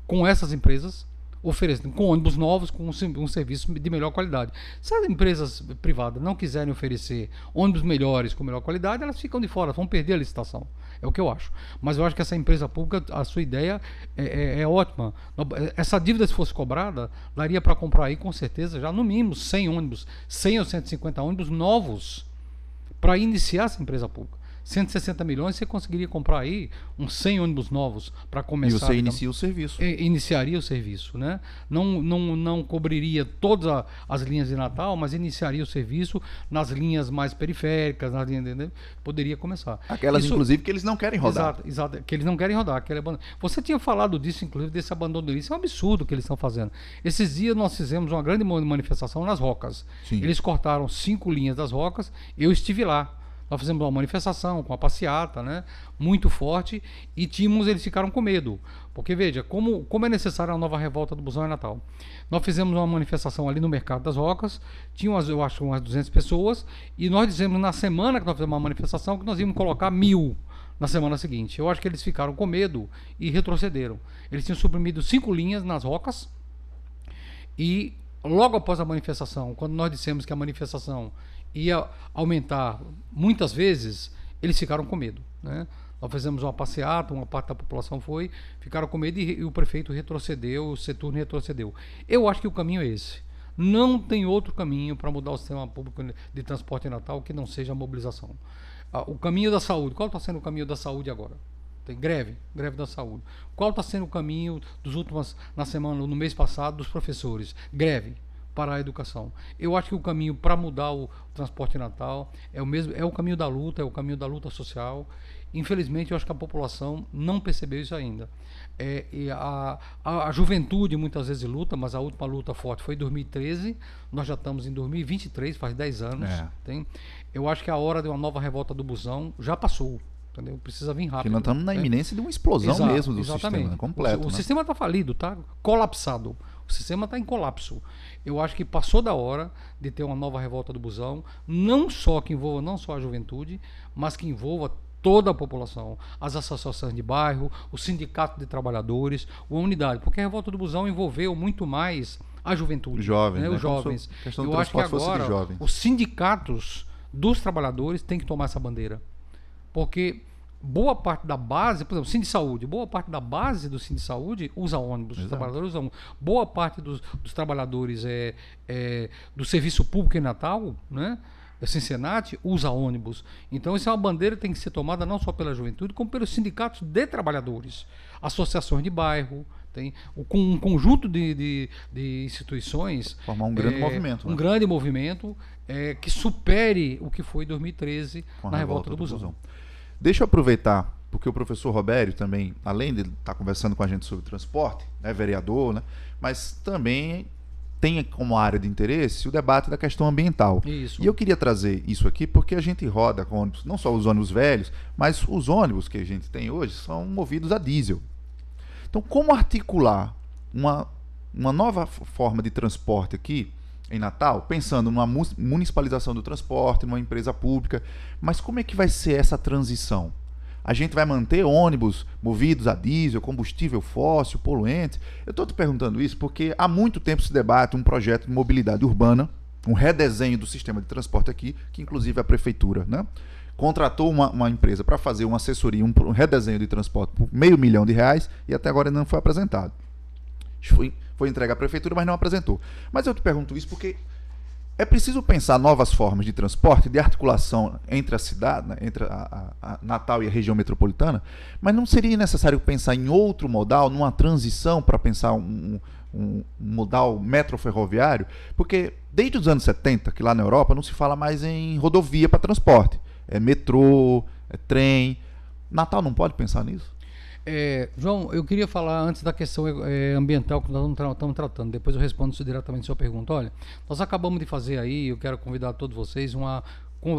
com essas empresas, oferecendo com ônibus novos, com um serviço de melhor qualidade. Se as empresas privadas não quiserem oferecer ônibus melhores com melhor qualidade, elas ficam de fora, vão perder a licitação. É o que eu acho. Mas eu acho que essa empresa pública, a sua ideia é ótima. Essa dívida, se fosse cobrada, daria para comprar aí, com certeza, já no mínimo 100 ônibus, 100 ou 150 ônibus novos para iniciar essa empresa pública. 160 milhões, você conseguiria comprar aí uns 100 ônibus novos para começar. E você inicia o serviço. Iniciaria o serviço, né? Não cobriria todas as linhas de Natal, mas iniciaria o serviço nas linhas mais periféricas, nas linhas, entendeu? Poderia começar. Aquelas, inclusive, que eles não querem rodar. Exato, que eles não querem rodar. Você tinha falado disso, inclusive, desse abandono. Isso é um absurdo que eles estão fazendo. Esses dias nós fizemos uma grande manifestação nas Rocas. Sim. Eles cortaram 5 linhas das Rocas, eu estive lá. Nós fizemos uma manifestação com a passeata, né, muito forte, e eles ficaram com medo. Porque, veja, como é necessária a nova revolta do busão em Natal. Nós fizemos uma manifestação ali no Mercado das Rocas, tinha eu acho, umas 200 pessoas, e nós dizemos na semana que nós fizemos uma manifestação que nós íamos colocar 1000 na semana seguinte. Eu acho que eles ficaram com medo e retrocederam. Eles tinham suprimido 5 linhas nas Rocas, e logo após a manifestação, quando nós dissemos que a manifestação ia aumentar muitas vezes, eles ficaram com medo, né? Nós fizemos uma passeata, uma parte da população ficaram com medo e o prefeito retrocedeu, o Seturne retrocedeu. Eu acho que o caminho é esse. Não tem outro caminho para mudar o sistema público de transporte em Natal que não seja a mobilização. O caminho da saúde, qual está sendo o caminho da saúde agora? Tem greve da saúde. Qual está sendo o caminho no mês passado, dos professores? Greve para a educação. Eu acho que o caminho para mudar o transporte em Natal é o caminho da luta, é o caminho da luta social. Infelizmente, eu acho que a população não percebeu isso ainda. E a juventude muitas vezes luta, mas a última luta forte foi em 2013, nós já estamos em 2023, faz 10 anos. Eu acho que a hora de uma nova revolta do busão já passou. Entendeu? Precisa vir rápido. Porque nós estamos na iminência de uma explosão mesmo do exatamente. sistema completo. O sistema está falido, está colapsado. O sistema está em colapso. Eu acho que passou da hora de ter uma nova revolta do busão, que envolva não só a juventude, mas que envolva toda a população, as associações de bairro, o sindicato de trabalhadores, a unidade, porque a revolta do busão envolveu muito mais a juventude, os jovens, né? Os jovens. Eu acho que agora os sindicatos dos trabalhadores têm que tomar essa bandeira. Porque boa parte da base, por exemplo, Sindisaúde, boa parte da base do Sindisaúde usa ônibus, os trabalhadores usam. Boa parte dos trabalhadores do serviço público em Natal, né? Cincinnati usa ônibus. Então isso é uma bandeira que tem que ser tomada não só pela juventude, como pelos sindicatos de trabalhadores, associações de bairro, tem um conjunto de instituições. Formar um grande movimento. Um grande movimento que supere o que foi em 2013 na revolta do busão. Deixa eu aproveitar, porque o professor Robério também, além de estar conversando com a gente sobre transporte, é vereador, né, mas também tem como área de interesse o debate da questão ambiental. Isso. E eu queria trazer isso aqui porque a gente roda com ônibus, não só os ônibus velhos, mas os ônibus que a gente tem hoje são movidos a diesel. Então, como articular uma nova forma de transporte aqui em Natal, pensando numa municipalização do transporte, numa empresa pública, mas como é que vai ser essa transição? A gente vai manter ônibus movidos a diesel, combustível fóssil, poluente? Eu estou te perguntando isso porque há muito tempo se debate um projeto de mobilidade urbana, um redesenho do sistema de transporte aqui, que inclusive a prefeitura, né, contratou uma empresa para fazer uma assessoria, um redesenho de transporte por R$500 mil e até agora não foi apresentado. Foi entregue à prefeitura, mas não apresentou. Mas eu te pergunto isso porque é preciso pensar novas formas de transporte, de articulação entre a cidade, né, entre a Natal e a região metropolitana, mas não seria necessário pensar em outro modal, numa transição para pensar um modal metroferroviário? Porque desde os anos 70, que lá na Europa não se fala mais em rodovia para transporte. é metrô, é trem. Natal não pode pensar nisso? João, eu queria falar antes da questão ambiental que nós estamos tratando. Depois eu respondo isso diretamente à sua pergunta. Olha, nós acabamos de fazer aí, eu quero convidar todos vocês,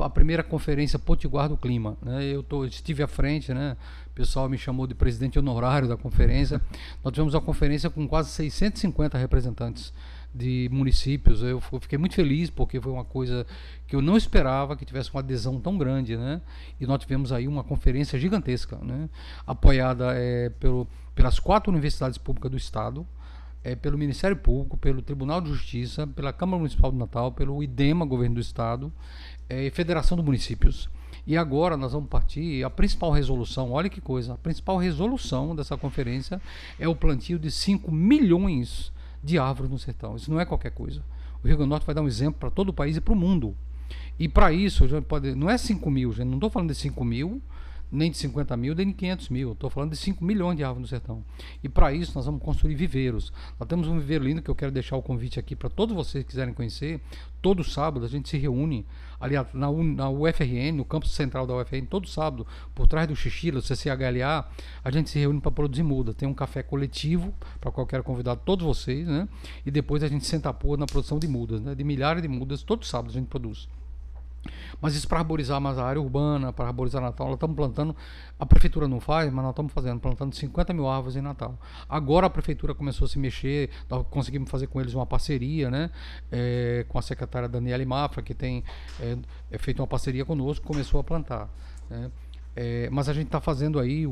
a primeira conferência Potiguar do Clima, né? Estive à frente, né? O pessoal me chamou de presidente honorário da conferência. Nós tivemos uma conferência com quase 650 representantes de municípios. Eu fiquei muito feliz porque foi uma coisa que eu não esperava que tivesse uma adesão tão grande, né? E nós tivemos aí uma conferência gigantesca, né? Apoiada pelas 4 universidades públicas do estado, pelo Ministério Público, pelo Tribunal de Justiça, pela Câmara Municipal do Natal, pelo IDEMA, Governo do Estado, e Federação dos Municípios. E agora nós vamos partir, a principal resolução, olha que coisa, a principal resolução dessa conferência é o plantio de 5 milhões de árvores no sertão. Isso não é qualquer coisa. O Rio Grande do Norte vai dar um exemplo para todo o país e para o mundo. E para isso, não é 5 mil, gente, não estou falando de 5 mil, nem de 50 mil, nem de 500 mil. Estou falando de 5 milhões de árvores no sertão. E para isso nós vamos construir viveiros. Nós temos um viveiro lindo que eu quero deixar o convite aqui para todos vocês que quiserem conhecer. Todo sábado a gente se reúne ali na UFRN, no campus central da UFRN, todo sábado, por trás do Xixila, do CCHLA, a gente se reúne para produzir muda. Tem um café coletivo, para qual eu quero convidar todos vocês, né? E depois a gente senta a pôr na produção de mudas, né? De milhares de mudas, todo sábado a gente produz. Mas isso para arborizar mais a área urbana, para arborizar Natal, nós estamos plantando, a prefeitura não faz, mas nós estamos plantando 50 mil árvores em Natal. Agora a prefeitura começou a se mexer, nós conseguimos fazer com eles uma parceria, né, com a secretária Daniela Mafra, que tem feito uma parceria conosco, começou a plantar, né. Mas a gente está fazendo aí,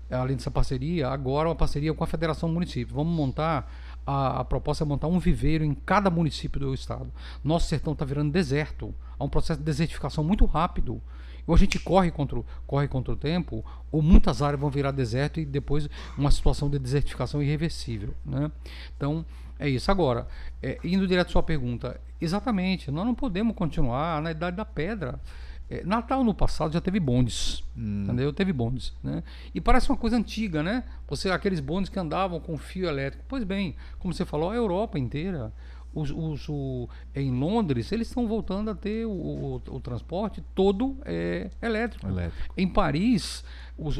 além dessa parceria, agora uma parceria com a Federação do Município. Vamos montar, a proposta é montar um viveiro em cada município do estado. Nosso sertão está virando deserto, há um processo de desertificação muito rápido. Ou a gente corre contra o tempo, ou muitas áreas vão virar deserto e depois uma situação de desertificação irreversível, né? Então, é isso. Agora, indo direto à sua pergunta, exatamente, nós não podemos continuar na Idade da Pedra. Natal no passado já teve bondes, entendeu? Teve bondes, né? E parece uma coisa antiga, né? Aqueles bondes que andavam com fio elétrico. Pois bem, como você falou, a Europa inteira, em Londres, eles estão voltando a ter o transporte todo elétrico. Em Paris, os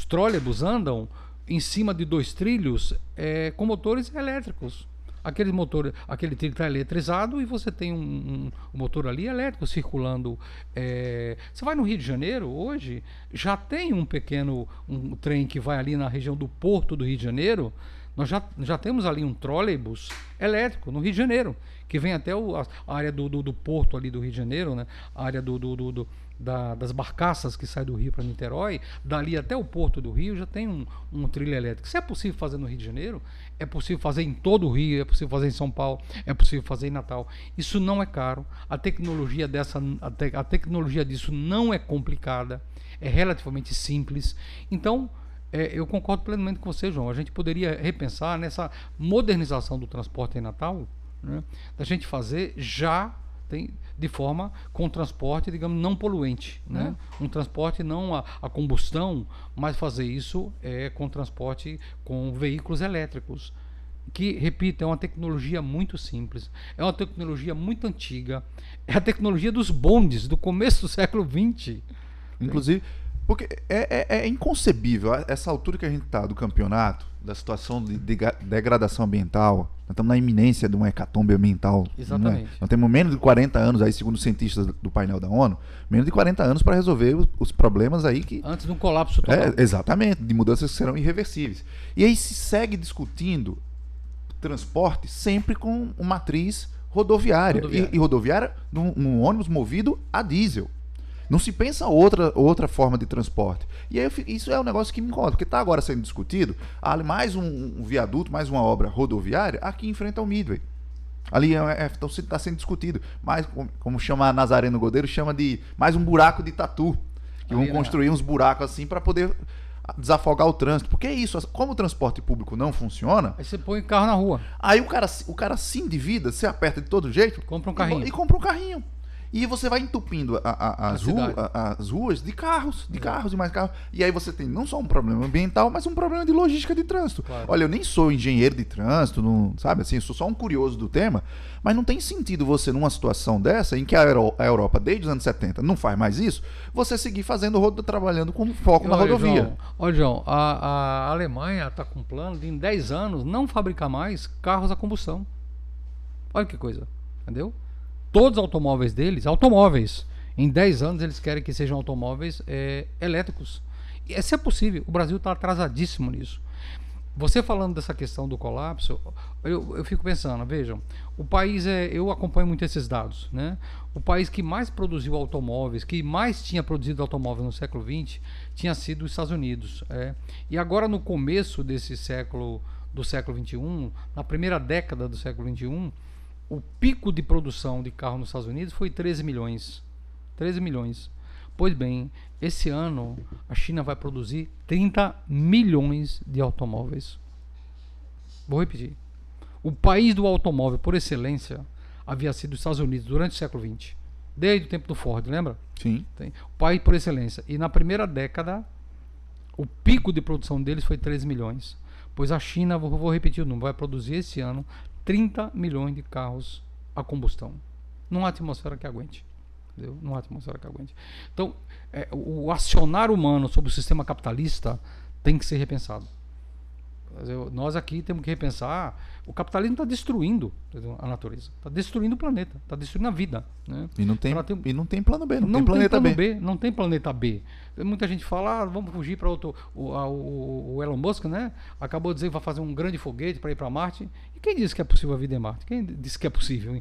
trólebus andam em cima de 2 trilhos com motores elétricos. Aquele trilho está eletrizado e você tem um motor ali elétrico circulando. Você vai no Rio de Janeiro hoje, já tem um trem que vai ali na região do Porto do Rio de Janeiro. Nós já temos ali um trolleybus elétrico no Rio de Janeiro, que vem até a área do Porto ali do Rio de Janeiro, né? A área das barcaças que sai do Rio para Niterói, dali até o Porto do Rio já tem um trilho elétrico. Se é possível fazer no Rio de Janeiro, é possível fazer em todo o Rio, é possível fazer em São Paulo, é possível fazer em Natal. Isso não é caro, a tecnologia disso não é complicada, é relativamente simples. Então, eu concordo plenamente com você, João. A gente poderia repensar nessa modernização do transporte em Natal, né? Da gente fazer de forma com transporte, digamos, não poluente, né? Um transporte não a combustão, mas fazer isso com transporte com veículos elétricos, que, repito, é uma tecnologia muito simples, é uma tecnologia muito antiga, é a tecnologia dos bondes do começo do século XX. Inclusive, porque é inconcebível essa altura que a gente está do campeonato, da situação de degradação ambiental. Nós estamos na iminência de uma hecatombe ambiental. Exatamente. Né? Nós temos menos de 40 anos, aí, segundo os cientistas do painel da ONU, menos de 40 anos para resolver os problemas aí que... Antes de um colapso total. Exatamente, de mudanças que serão irreversíveis. E aí se segue discutindo transporte sempre com uma matriz rodoviária. E rodoviária num ônibus movido a diesel. Não se pensa outra forma de transporte. E aí isso é um negócio que me incomoda, porque está agora sendo discutido mais um viaduto, mais uma obra rodoviária aqui em frente ao Midway. Ali está sendo discutido, mais como chama Nazareno Godeiro, chama de mais um buraco de tatu. Que vão construir uns buracos assim para poder desafogar o trânsito. Porque é isso, como o transporte público não funciona... Aí você põe o carro na rua. Aí o cara se endivida, se aperta de todo jeito... Compra um carrinho. E compra um carrinho. E você vai entupindo as ruas de carros e mais carros. E aí você tem não só um problema ambiental, mas um problema de logística de trânsito. Claro. Olha, eu nem sou engenheiro de trânsito, não, sabe assim, eu sou só um curioso do tema, mas não tem sentido você, numa situação dessa, em que a Europa, desde os anos 70, não faz mais isso, você seguir trabalhando com foco na rodovia. Olha, João, a Alemanha está com um plano de, em 10 anos, não fabricar mais carros a combustão. Olha que coisa, entendeu? Todos os automóveis deles, em 10 anos eles querem que sejam automóveis elétricos. E se é possível, o Brasil está atrasadíssimo nisso. Você falando dessa questão do colapso, eu fico pensando, vejam, o país eu acompanho muito esses dados, né? O país que mais produziu automóveis, que mais tinha produzido automóveis no século XX, tinha sido os Estados Unidos. E agora no começo desse século, do século XXI, na primeira década do século XXI, o pico de produção de carro nos Estados Unidos foi 13 milhões. 13 milhões. Pois bem, esse ano a China vai produzir 30 milhões de automóveis. Vou repetir. O país do automóvel, por excelência, havia sido os Estados Unidos durante o século XX. Desde o tempo do Ford, lembra? Sim. O país por excelência. E na primeira década, o pico de produção deles foi 13 milhões. Pois a China, vou repetir o número, vai produzir esse ano 30 milhões de carros a combustão. Numa atmosfera que aguente. Entendeu? Numa atmosfera que aguente. Então, o acionar humano sobre o sistema capitalista tem que ser repensado. Nós aqui temos que repensar. O capitalismo está destruindo a natureza, está destruindo o planeta, está destruindo a vida, né? E não tem plano B, não tem planeta B. Não tem planeta B. Muita gente fala, vamos fugir para outro. O Elon Musk, né? Acabou de dizer que vai fazer um grande foguete para ir para Marte. E quem disse que é possível a vida em Marte? Quem disse que é possível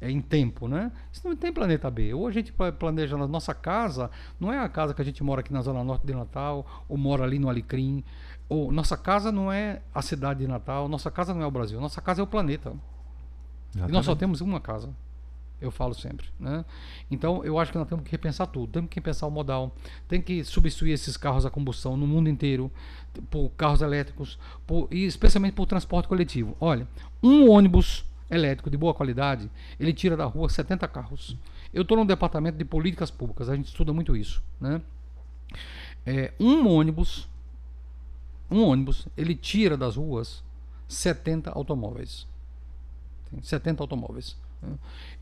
em tempo, né? Isso não tem planeta B. Ou a gente planeja na nossa casa, não é a casa que a gente mora aqui na Zona Norte de Natal, ou mora ali no Alecrim. Ou nossa casa não é a cidade de Natal, nossa casa não é o Brasil, nossa casa é o planeta. E nós só temos uma casa, eu falo sempre, né? Então eu acho que nós temos que repensar tudo, temos que repensar o modal, tem que substituir esses carros a combustão no mundo inteiro por carros elétricos, e especialmente por transporte coletivo. Olha, um ônibus elétrico de boa qualidade, ele tira da rua 70 carros. Eu estou no departamento de políticas públicas, a gente estuda muito isso, né? Um ônibus, ele tira das ruas 70 automóveis. Tem 70 automóveis. Né?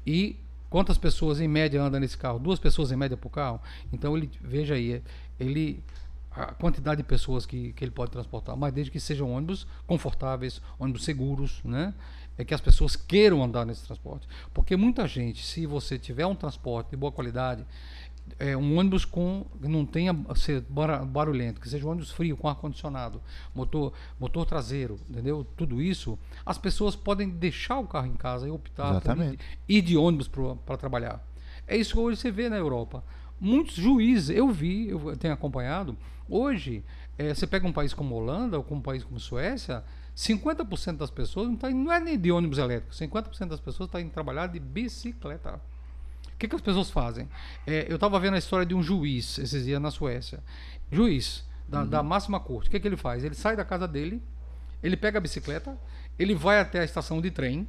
E quantas pessoas em média andam nesse carro? 2 pessoas em média por carro. Então, veja aí, a quantidade de pessoas que ele pode transportar, mas desde que sejam ônibus confortáveis, ônibus seguros, né? É que as pessoas queiram andar nesse transporte. Porque muita gente, se você tiver um transporte de boa qualidade, um ônibus que não tenha ser barulhento, que seja um ônibus frio, com ar-condicionado, motor traseiro, entendeu? Tudo isso, as pessoas podem deixar o carro em casa e optar por ir de ônibus para trabalhar. É isso que hoje você vê na Europa. Muitos juízes, eu tenho acompanhado, hoje, você pega um país como Holanda ou um país como Suécia, 50% das pessoas não é nem de ônibus elétrico, 50% das pessoas estão indo trabalhar de bicicleta. O que as pessoas fazem? Eu estava vendo a história de um juiz esses dias na Suécia. Juiz da máxima corte. O que ele faz? Ele sai da casa dele, ele pega a bicicleta, ele vai até a estação de trem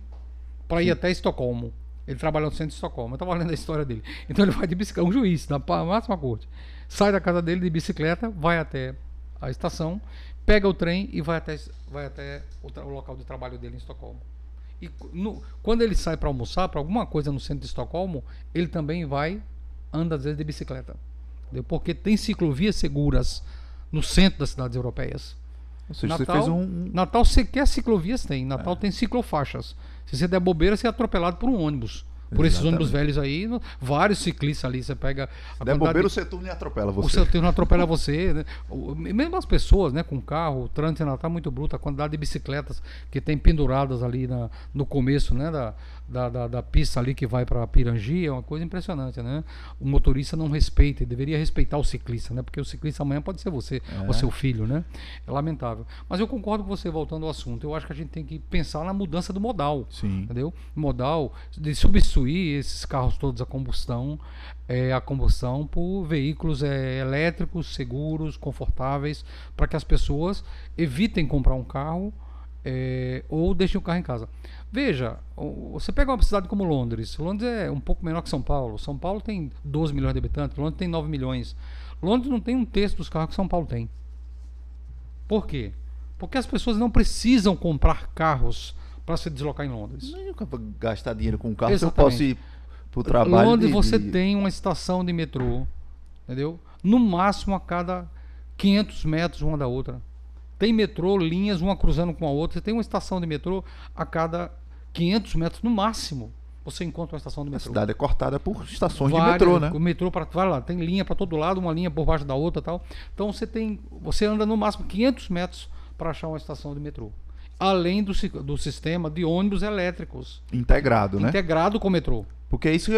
para ir até Estocolmo. Ele trabalha no centro de Estocolmo. Eu estava lendo a história dele. Então ele vai de bicicleta, um juiz da máxima corte. Sai da casa dele de bicicleta, vai até a estação, pega o trem e vai até o local de trabalho dele em Estocolmo. E quando ele sai para almoçar, para alguma coisa no centro de Estocolmo, ele também anda às vezes de bicicleta. Entendeu? Porque tem ciclovias seguras no centro das cidades europeias. Ou seja, Natal sequer ciclovias tem. Natal tem ciclofaixas. Se você der bobeira, você é atropelado por um ônibus. Por esses ônibus velhos aí, vários ciclistas ali, você pega... Der bobeira, o setor não atropela você. O setor não atropela você, né? Mesmo as pessoas, né, com carro, o trânsito em Natal é muito bruto, a quantidade de bicicletas que tem penduradas ali no começo, né, da pista ali que vai para Pirangi, é uma coisa impressionante, né? O motorista não respeita, ele deveria respeitar o ciclista, né? Porque o ciclista amanhã pode ser você, ou seu filho, né? É lamentável. Mas eu concordo com você, voltando ao assunto, eu acho que a gente tem que pensar na mudança do modal. Sim. Entendeu? Modal de substituir esses carros todos a combustão por veículos elétricos, seguros, confortáveis, para que as pessoas evitem comprar um carro ou deixem o carro em casa. Veja, você pega uma cidade como Londres. Londres é um pouco menor que São Paulo. São Paulo tem 12 milhões de habitantes, Londres tem 9 milhões. Londres não tem um terço dos carros que São Paulo tem. Por quê? Porque as pessoas não precisam comprar carros para se deslocar em Londres. Eu nunca vou gastar dinheiro com um carro se eu Exatamente. posso ir pro trabalho. Londres você tem uma estação de metrô, entendeu? No máximo a cada 500 metros uma da outra. Tem metrô, linhas, uma cruzando com a outra. Você tem uma estação de metrô a cada 500 metros no máximo. Você encontra uma estação de A metrô. cidade é cortada por estações de Várias, metrô, né? O metrô vai lá, tem linha para todo lado, uma linha por baixo da outra, tal. Então você anda no máximo 500 metros para achar uma estação de metrô. Além do sistema de ônibus elétricos. Integrado, né? Integrado com o metrô. Porque é isso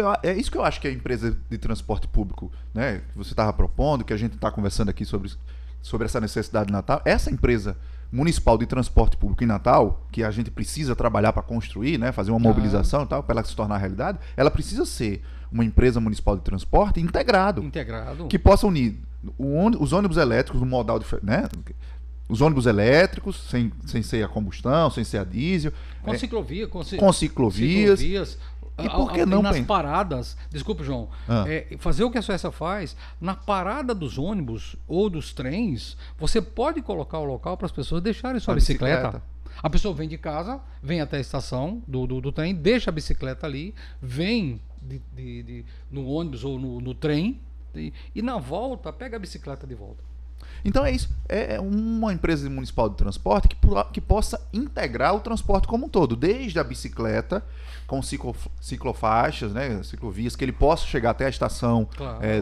que eu acho que a empresa de transporte público, né, que você estava propondo, que a gente está conversando aqui sobre essa necessidade de Natal, essa empresa municipal de transporte público em Natal, que a gente precisa trabalhar para construir, né, fazer uma mobilização e tal, para ela se tornar realidade, ela precisa ser uma empresa municipal de transporte integrado. Integrado. Que possa unir os ônibus elétricos no modal, né? Os ônibus elétricos, sem ser a combustão, sem ser a diesel. Com ciclovia, com ciclovias. E por que não nas paradas, desculpa, João, fazer o que a Suécia faz, na parada dos ônibus ou dos trens, você pode colocar o local para as pessoas deixarem sua bicicleta. A pessoa vem de casa, vem até a estação do trem, deixa a bicicleta ali, vem no ônibus ou no trem e na volta pega a bicicleta de volta. Então é isso, é uma empresa municipal de transporte que possa integrar o transporte como um todo, desde a bicicleta com ciclofaixas, né, ciclovias, que ele possa chegar até a estação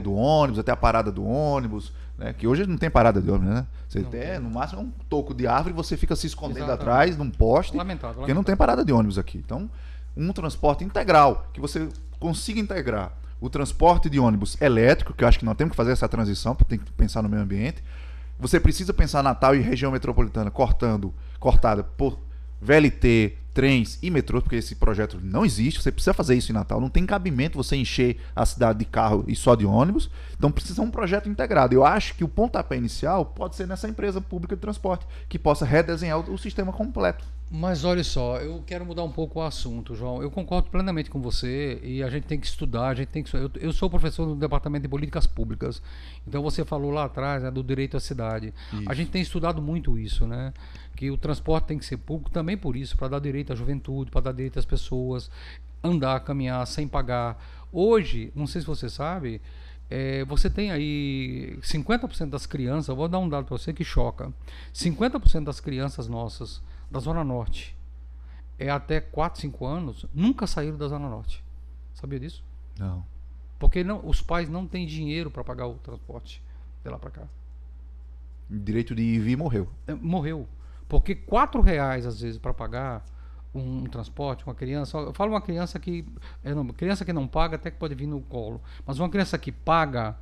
do ônibus, até a parada do ônibus, né, que hoje não tem parada de ônibus, né? Você tem, no máximo, um toco de árvore e você fica se escondendo atrás num poste, porque não tem parada de ônibus aqui. Então, um transporte integral, que você consiga integrar o transporte de ônibus elétrico, que eu acho que nós temos que fazer essa transição, porque tem que pensar no meio ambiente. Você precisa pensar Natal e região metropolitana cortada por VLT, trens e metrôs, porque esse projeto não existe. Você precisa fazer isso em Natal. Não tem cabimento você encher a cidade de carro e só de ônibus. Então precisa ser um projeto integrado. Eu acho que o pontapé inicial pode ser nessa empresa pública de transporte, que possa redesenhar o sistema completo. Mas olha só, eu quero mudar um pouco o assunto, João. Eu concordo plenamente com você e a gente tem que estudar, eu sou professor no Departamento de Políticas Públicas. Então você falou lá atrás, né, do direito à cidade. Isso. A gente tem estudado muito isso, né? Que o transporte tem que ser público também por isso, para dar direito à juventude, para dar direito às pessoas andar, caminhar sem pagar. Hoje, não sei se você sabe, você tem aí 50% das crianças, eu vou dar um dado para você que choca. 50% das crianças nossas da Zona Norte, até 4, 5 anos, nunca saíram da Zona Norte. Sabia disso? Não. Porque os pais não têm dinheiro para pagar o transporte de lá para cá. O direito de ir e vir morreu. Morreu. Porque R$4 às vezes para pagar um transporte, uma criança. Eu falo uma criança criança que não paga até que pode vir no colo. Mas uma criança que paga,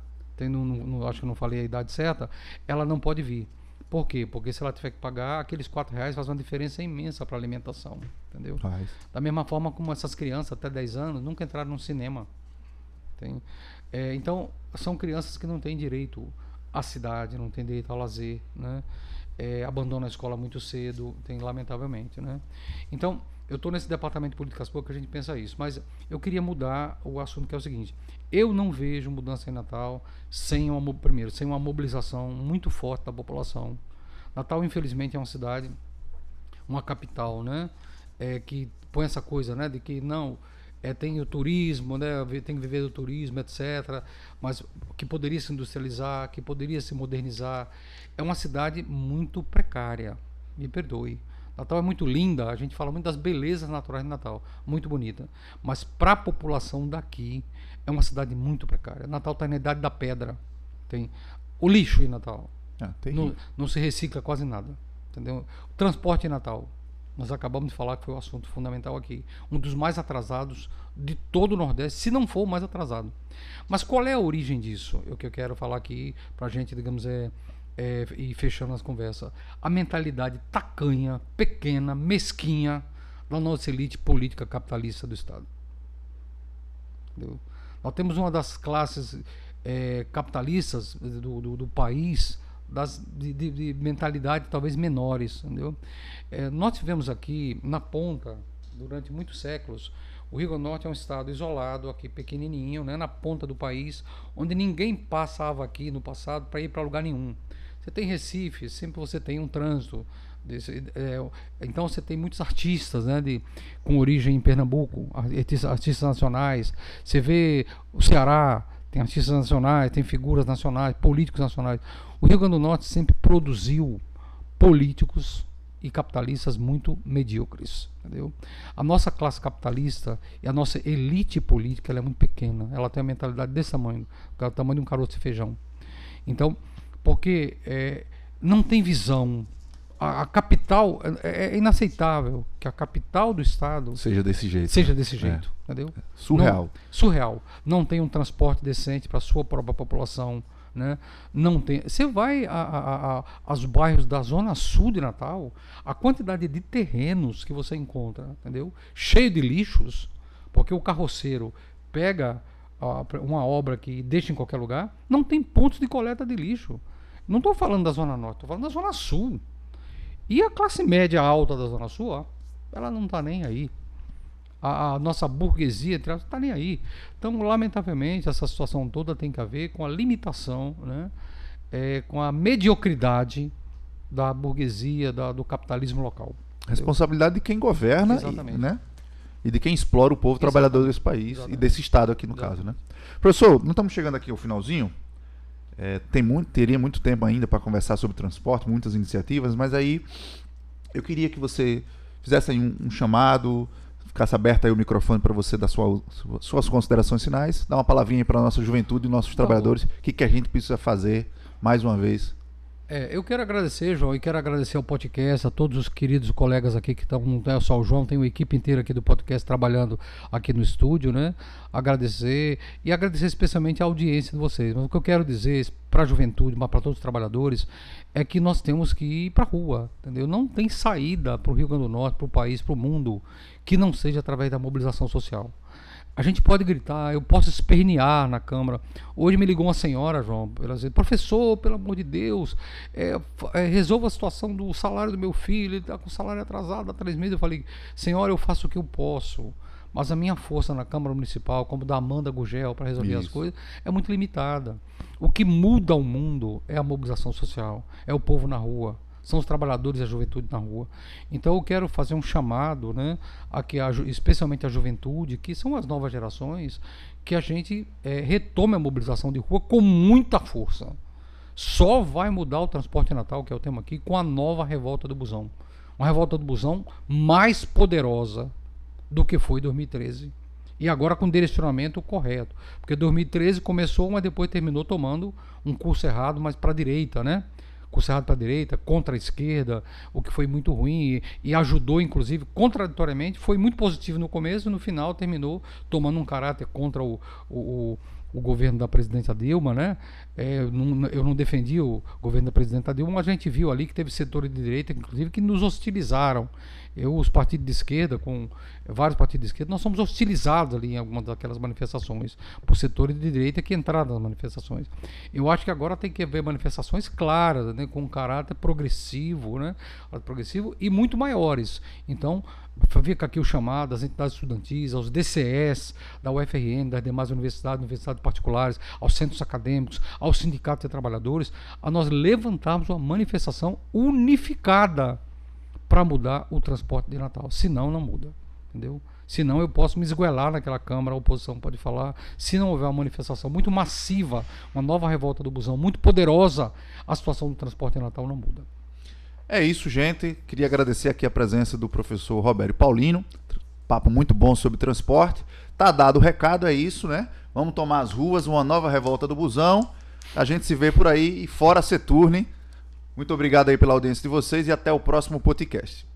acho que não falei a idade certa, ela não pode vir. Por quê? Porque se ela tiver que pagar, aqueles R$4 faz uma diferença imensa para a alimentação, entendeu? Faz. Da mesma forma como essas crianças até 10 anos nunca entraram no cinema. Então, são crianças que não têm direito à cidade, não têm direito ao lazer, né? Abandonam a escola muito cedo, lamentavelmente, né? Então, eu estou nesse departamento de políticas públicas que a gente pensa isso, mas eu queria mudar o assunto, que é o seguinte: eu não vejo mudança em Natal sem uma mobilização muito forte da população. Natal, infelizmente, é uma cidade, uma capital, né? Que põe essa coisa, né? De que não tem o turismo, né? Tem que viver do turismo, etc. Mas que poderia se industrializar, que poderia se modernizar. É uma cidade muito precária, me perdoe. Natal é muito linda, a gente fala muito das belezas naturais de Natal, muito bonita. Mas para a população daqui, é uma cidade muito precária. Natal está na idade da pedra. Tem o lixo em Natal. Não se recicla quase nada. Entendeu? O transporte em Natal. Nós acabamos de falar que foi o assunto fundamental aqui. Um dos mais atrasados de todo o Nordeste, se não for o mais atrasado. Mas qual é a origem disso? É o que eu quero falar aqui para a gente, digamos, e fechando as conversas. A mentalidade tacanha, pequena, mesquinha da nossa elite política capitalista do Estado. Entendeu? Nós temos uma das classes capitalistas do país, de mentalidade talvez menores, entendeu? Nós tivemos aqui na ponta, durante muitos séculos, o Rio Grande do Norte é um estado isolado, aqui pequenininho, né, na ponta do país, onde ninguém passava aqui no passado para ir para lugar nenhum. Você tem Recife, sempre você tem um trânsito. Então você tem muitos artistas, né, com origem em Pernambuco, artistas nacionais. Você vê o Ceará, tem artistas nacionais, tem figuras nacionais, políticos nacionais. O Rio Grande do Norte sempre produziu políticos e capitalistas muito medíocres, entendeu? A nossa classe capitalista e a nossa elite política, ela é muito pequena. Ela tem a mentalidade desse tamanho, o tamanho de um caroço de feijão. Então, porque não tem visão. A capital é inaceitável que a capital do estado seja desse jeito. Entendeu? Surreal. Surreal. Não tem um transporte decente para a sua própria população, né? Não tem. Você vai aos bairros da zona sul de Natal, a quantidade de terrenos que você encontra, entendeu? Cheio de lixos, porque o carroceiro pega uma obra que deixa em qualquer lugar, não tem pontos de coleta de lixo. Não estou falando da zona norte, estou falando da zona sul. E a classe média alta da zona sul, ela não está nem aí. A nossa burguesia não está nem aí. Então, lamentavelmente, essa situação toda tem que ver com a limitação, né, com a mediocridade da burguesia, do capitalismo local. Responsabilidade de quem governa, né, e de quem explora o povo trabalhador desse país e desse estado aqui no caso, né? Professor, não estamos chegando aqui ao finalzinho. Teria muito tempo ainda para conversar sobre transporte, muitas iniciativas, mas aí eu queria que você fizesse aí um chamado, ficasse aberto aí o microfone para você dar suas considerações finais, dar uma palavrinha para a nossa juventude e nossos trabalhadores, o que a gente precisa fazer mais uma vez. Eu quero agradecer, João, e quero agradecer ao podcast, a todos os queridos colegas aqui que estão, não é só o João, tem uma equipe inteira aqui do podcast trabalhando aqui no estúdio, né? Agradecer especialmente a audiência de vocês. Mas o que eu quero dizer para a juventude, mas para todos os trabalhadores, é que nós temos que ir para a rua, entendeu? Não tem saída para o Rio Grande do Norte, para o país, para o mundo, que não seja através da mobilização social. A gente pode gritar, eu posso espernear na Câmara. Hoje me ligou uma senhora, João, ela disse: professor, pelo amor de Deus, resolva a situação do salário do meu filho, ele está com o salário atrasado há 3 meses. Eu falei: senhora, eu faço o que eu posso, mas a minha força na Câmara Municipal, como da Amanda Gugel, para resolver as coisas, é muito limitada. O que muda o mundo é a mobilização social, é o povo na rua. São os trabalhadores e a juventude na rua. Então eu quero fazer um chamado, né, especialmente a juventude, que são as novas gerações, que a gente retome a mobilização de rua com muita força. Só vai mudar o transporte natal, que é o tema aqui, com a nova revolta do busão. Uma revolta do busão mais poderosa do que foi em 2013. E agora com direcionamento correto. Porque 2013 começou, mas depois terminou tomando um curso errado, mas para a direita, né? Curso errado para a direita, contra a esquerda, o que foi muito ruim e ajudou, inclusive, contraditoriamente. Foi muito positivo no começo e no final terminou tomando um caráter contra o governo da presidenta Dilma, né? Eu não defendi o governo da presidenta Dilma, mas a gente viu ali que teve setores de direita, inclusive, que nos hostilizaram. Os partidos de esquerda, com vários partidos de esquerda, nós somos hostilizados ali em algumas daquelas manifestações por setores de direita que entraram nas manifestações. Eu acho que agora tem que haver manifestações claras, né, com um caráter progressivo, né, e muito maiores. Então, fica aqui o chamado às entidades estudantis, aos DCS, da UFRN, das demais universidades particulares, aos centros acadêmicos, aos sindicatos de trabalhadores, a nós levantarmos uma manifestação unificada para mudar o transporte de Natal. Senão, não muda, entendeu? Senão eu posso me esguelar naquela Câmara, a oposição pode falar. Se não houver uma manifestação muito massiva, uma nova revolta do busão muito poderosa, a situação do transporte de Natal não muda. É isso, gente. Queria agradecer aqui a presença do professor Robério Paulino. Papo muito bom sobre transporte. Tá dado o recado, é isso, né? Vamos tomar as ruas, uma nova revolta do busão. A gente se vê por aí e fora Seturne. Muito obrigado aí pela audiência de vocês e até o próximo podcast.